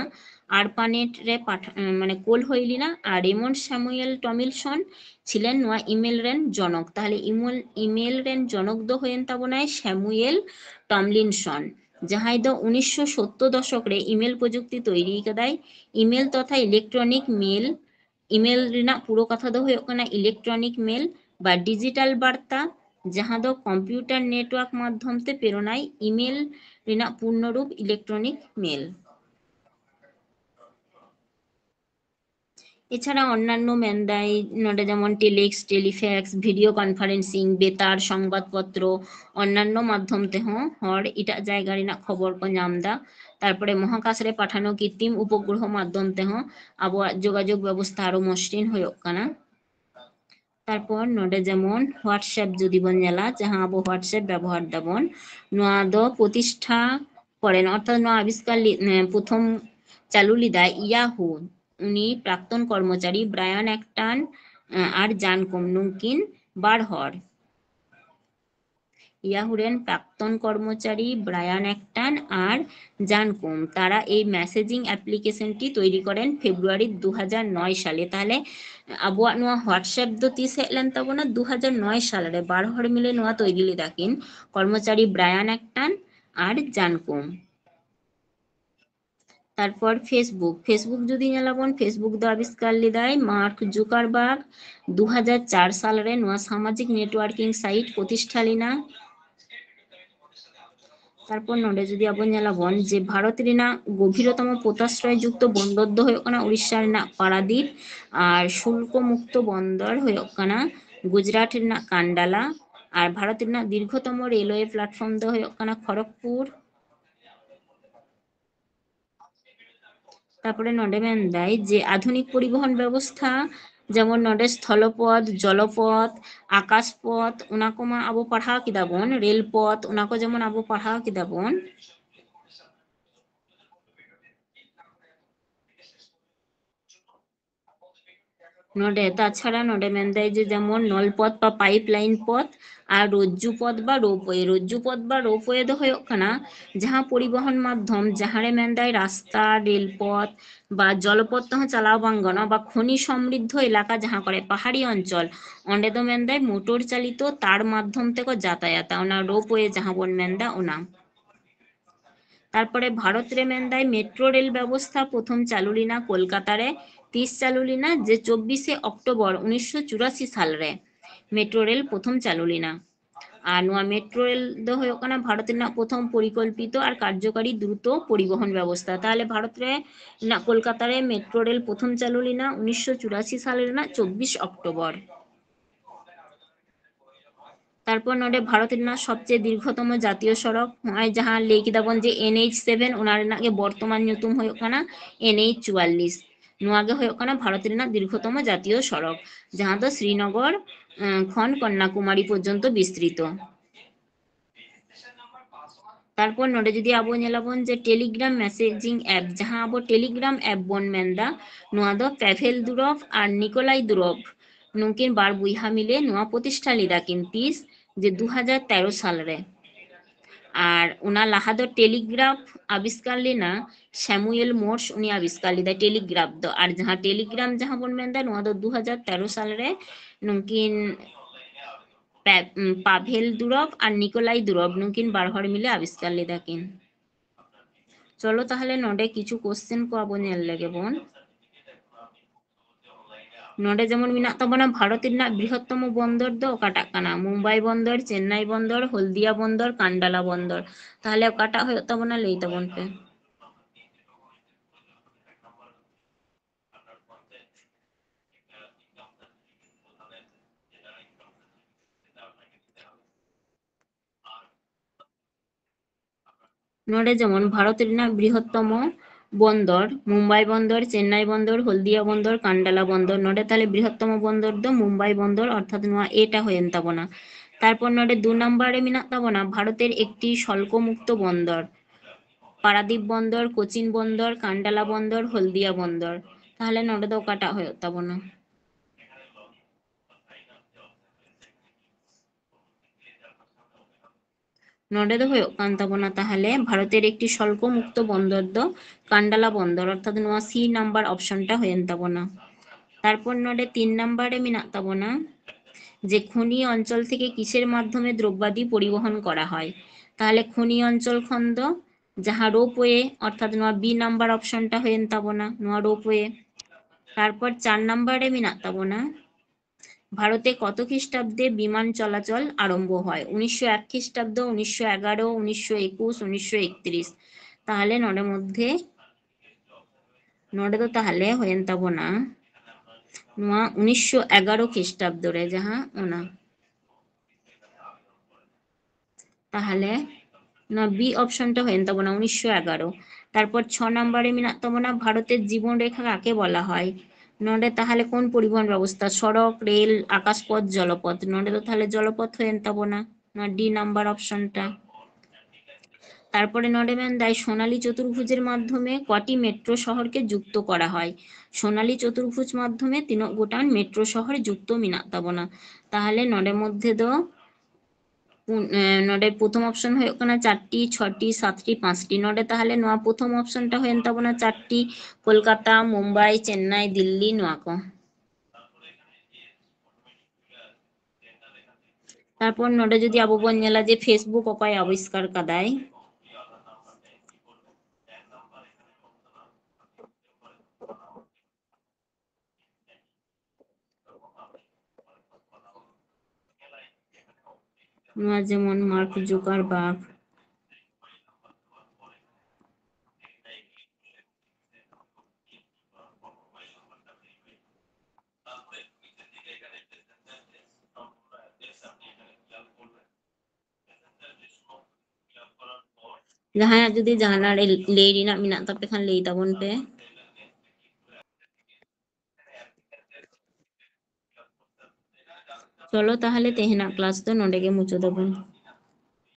আরপানেট রে কোল হইলি না, আর রেমন্ড স্যামুয়েল টমিলসন ছিলেন নোয়া ইমেল রেন জনক। তাহলে ইমেল রেন জনক দো হইন তাবনায় স্যামুয়েল টমলিনসন, যাহাই দো 1970 দশক রে ইমেল প্রযুক্তি তৈরি কাদায়। ইমেল তথা ইলেকট্রনিক মেল, ইমেল রিনা পুরো কথা দো হয়ে কানা ইলেকট্রনিক মেল বা ডিজিটাল বার্তা যাহা দো কম্পিউটার নেটওয়ার্ক মাধ্যমতে প্রেরণায় ইমেল রিনা পূর্ণরূপ ইলেকট্রনিক মেল। এছাড়া অন্যান্য মেনদাই নডে যেমন টেলিক্স টেলিফ্যাক্স ভিডিও কনফারেন্সিং বেতার সংবাদপত্র অন্যান্য মাধ্যম তেহᱚᱸ ᱦᱚᱲ ᱮᱴᱟᱜ ᱡᱟᱭᱜᱟ ᱨᱮᱱᱟᱜ ᱠᱷᱚᱵᱚᱨ ᱠᱚ ᱧᱟᱢ ᱫᱟ তারপরে মহাকাশ রে পাঠানো কৃত্রিম উপগ্রহ মাধ্যম তেহᱚᱸ আবᱚᱣᱟᱜ যোগাযোগ ব্যবস্থা আরো মসৃণ ᱦᱩᱭᱩᱜ ᱠᱟᱱᱟ তারপর নডে যেমন হোয়াটসঅ্যাপ যদি বন নেলা যাহা আবো হোয়াটসঅ্যাপ ব্যবহার দাবন নোয়া দ প্রতিষ্ঠা করেন অর্থাৎ নোয়া আবিষ্কার প্রথম চালু লিদায় ইয়াহু উনি প্রাক্তন কর্মচারী ব্রায়ান একটান আর জানকম নুকিন বার হর ইয়াহুরেন প্রাক্তন কর্মচারী ব্রায়ান একটান আর জানকুম তারা এই মেসেজিং অ্যাপ্লিকেশনটি তৈরি করেন ফেব্রুয়ারি 2009 সালে তাহলে আবুয়াক নোয়া হোয়াটসঅ্যাপ দ তিস হেজ লেন তাবोना 2009 সালে রে 12 হড় মিলে নোয়া তৈরি লিদাকিন কর্মচারী ব্রায়ান একটান আর জানকুম তারপর ফেসবুক ফেসবুক যদি নেলাবন ফেসবুক দ আবিষ্কার লিদায় মার্ক জুকারবার্গ 2004 সালে রে নোয়া সামাজিক নেটওয়ার্কিং সাইট প্রতিষ্ঠা লিনা তারপর নডে যদি আবো নেলাবন যে ভারত রেনাᱜ গভীরতম পোতাশ্রয় যুক্ত বন্দর দ ᱦᱩᱭᱩᱜ ᱠᱟᱱᱟ উড়িষ্যা রেনাᱜ পারাদ্বীপ আর শুল্ক মুক্ত বন্দর ᱦᱩᱭᱩᱜ ᱠᱟᱱᱟ গুজরাট রেনাᱜ কান্ডালা আর ভারত রেনাᱜ দীর্ঘতম রেলওয়ে প্ল্যাটফর্ম দ ᱦᱩᱭᱩᱜ ᱠᱟᱱᱟ খড়গপুর তারপরে নডে মেন দেয় যে আধুনিক পরিবহন ব্যবস্থা যেমন নডে স্থলপথ জলপথ আকাশপথ ওনাকো মা আবো পাড়হাও কিদাবন রেলপথ ওনাকো যেমন আবো পাড়হাও কিদাবন নডে তাছাড়া নডে মেন দেয় যে যেমন নলপথ বা পাইপলাইন পথ আর রজ্জু পথ বা রোপওয়ে দ ᱦᱩᱭᱩᱜ ᱠᱟᱱᱟ ᱡᱟᱦᱟᱸ পরিবহন মাধ্যম যাহারে মেন দেয় রাস্তা রেলপথ বা জলপথ তেহᱚᱸ চালাও বাং গানো বা খনি সমৃদ্ধ এলাকা যাহা করে পাহাড়ি অঞ্চল অন্ডে দ মেন দেয় মোটর চালিত তার মাধ্যম থেকে যাতায়াত ওনা রোপওয়ে যাহা বন মেন দা ওনা তারপরে ভারত রে মেন দেয় মেট্রো রেল ব্যবস্থা প্রথম চালু লিনা কলকাতারে 30 চালু লিনা যে 24 অক্টোবর 1984 সাল রে মেট্রো রেল প্রথম চালু লিনা আর নোয়া মেট্রো রেল দ ᱦᱩᱭᱩᱜ ᱠᱟᱱᱟ ভারত রেনাᱜ প্রথম পরিকল্পিত আর কার্যকারী দ্রুত পরিবহন ব্যবস্থা তাহলে ভারত রে না কলকাতারে মেট্রো রেল প্রথম চালু লিনা 1984 সালের রেনাᱜ 24 অক্টোবর তারপর নডে ভারত রেনাᱜ সবচেয়ে দীর্ঘতম জাতীয় সড়ক নয় যাহা লেই কিদাবন যে NH7 ওনা রেনাᱜ গে বর্তমান nyutum ᱦᱩᱭᱩᱜ ᱠᱟᱱᱟ NH44 নোয়া গে ᱦᱩᱭᱩᱜ ᱠᱟᱱᱟ ভারত রেনাᱜ দীর্ঘতম জাতীয় সড়ক যাহা দ শ্রীনগর খন কন্যাকুমারী পর্যন্ত বিস্তৃত তারপর নডে যদি আবো নেলাবন যে টেলিগ্রাম মেসেজিং অ্যাপ যাহা আবো টেলিগ্রাম অ্যাপ বন মেনদা নোয়া দ প্যাভেল দুরভ আর নিকোলাই দুরভ নুকিন বার বুইহা মিলে নোয়া প্রতিষ্ঠা লিদাকিন তিস যে 2013 সাল রে আর ওনা লাহা দ টেলিগ্রাফ আবিষ্কার লিনা স্যামুয়েল মোর্স উনি আবিষ্কার লিদা টেলিগ্রাফ দ আর যাহা টেলিগ্রাম যাহা বন মেনদা নোয়া দ 2013 সাল রে নুকিন পাভেল দুরভ আর নিকোলাই দুরভ নুকিন বার হড় মিলে আবিষ্কার লিদাকিন চলো তাহলে নডে কিছু কোশ্চেন কো আবো নেল লেগে বন নডে যেমন মিনাক তাবনা ভারত রেনাᱜ বৃহত্তম বন্দর দ ওকাটাক কানা মুম্বাই বন্দর চেন্নাই বন্দর হলদিয়া বন্দর কান্ডালা বন্দর তাহলে ওকাটাক ᱦᱩᱭᱩᱜ তাবনা লেই তাবন পে নডে যেমন ভারত রেনাᱜ বৃহত্তম বন্দর মুম্বাই বন্দর চেন্নাই বন্দর হলদিয়া বন্দর কান্ডালা বন্দর নডে তাহলে বৃহত্তম বন্দর দ মুম্বাই বন্দর অর্থাৎ নোয়া এটা হয়েন তাবনা তারপর নডে 2 নম্বরে মিনাক তাবনা ভারতের একটি শুল্কমুক্ত বন্দর পারাদ্বীপ বন্দর কোচিন বন্দর কান্ডালা বন্দর হলদিয়া বন্দর তাহলে নডে দ ওকাটাক ᱦᱩᱭᱩᱜ তাবনা নডে দ ᱦᱩᱭᱩᱜ কান তাবনা তাহলে ভারতের একটি শুল্কমুক্ত বন্দর দ কান্ডালা বন্দর অর্থাৎ নোয়া সি নাম্বার অপশনটা হয়েন তাবনা তারপর নডে 3 নম্বরে মিনাক তাবনা যে খনি অঞ্চল থেকে কিসের মাধ্যমে দ্রব্যাদি পরিবহন করা হয় তাহলে খনি অঞ্চল খন্দ যাহা রোপওয়ে অর্থাৎ নোয়া বি নাম্বার অপশনটা হয়েন তাবনা নোয়া রোপওয়ে তারপর 4 নম্বরে মিনাক তাবনা ভারতে কত খ্রিস্টাব্দে বিমান চলাচল আরম্ভ হয় 1901 খ্রিস্টাব্দ 1911 1921 1931 তাহলে নডের মধ্যে নডে তো তাহলে হয়েন তাবনা ᱱᱚᱣᱟ 1911 খ্রিস্টাব্দ ᱨᱮ ᱡᱟᱦᱟᱸ ᱚᱱᱟ তাহলে না বি অপশনটা হয়ে তাবনা 1911। তারপর 6 নম্বরে মেনাক তাবনা ভারতের জীবন রেখা কাকে বলা হয়। নডে তাহলে কোন পরিবহন ব্যবস্থা, সড়ক, রেল, আকাশপথ, জলপথ। নডে তো তাহলে জলপথ হয়ে তাবনা না ডি নাম্বার অপশনটা। তারপরে নডে ম্যান দেয় সোনালী চতুর্ভুজের মাধ্যমে কটি মেট্রো শহরকে যুক্ত করা হয়। সোনালী চতুর্ভুজ মাধ্যমে 3 গোটান মেট্রো শহর যুক্ত মেনাক তাবনা। তাহলে নডের মধ্যে দো নডে প্রথম অপশন হয়ে ওখানে 4টি, 6টি, 7টি, 5টি। নডে তাহলে নোয়া প্রথম অপশনটা হয়ে তাবনা 4টি, কলকাতা, মুম্বাই, চেন্নাই, দিল্লি, নোয়াকো। তারপর নডে যদি আবু বন জেলা যে ফেসবুক অপায় আবিষ্কার কাদায়। নোয়া যেমন মার্ক জুকারবার্গ। ᱡᱟᱦᱟᱸᱭᱟᱜ ᱡᱩᱫᱤ ᱡᱟᱦᱟᱱᱟᱜ ᱞᱟᱹᱭ ᱨᱮᱱᱟᱜ ᱢᱮᱱᱟᱜ ᱛᱟᱯᱮ ᱠᱷᱟᱱ ᱞᱟᱹᱭ ᱛᱟᱵᱚᱱ ᱯᱮ। চলো তাহলে তেহেনাᱜ ক্লাস ᱫᱚ ᱱᱚᱰᱮ ᱜᱮ ᱢᱩᱪᱟᱹᱫᱟᱵᱚᱱ।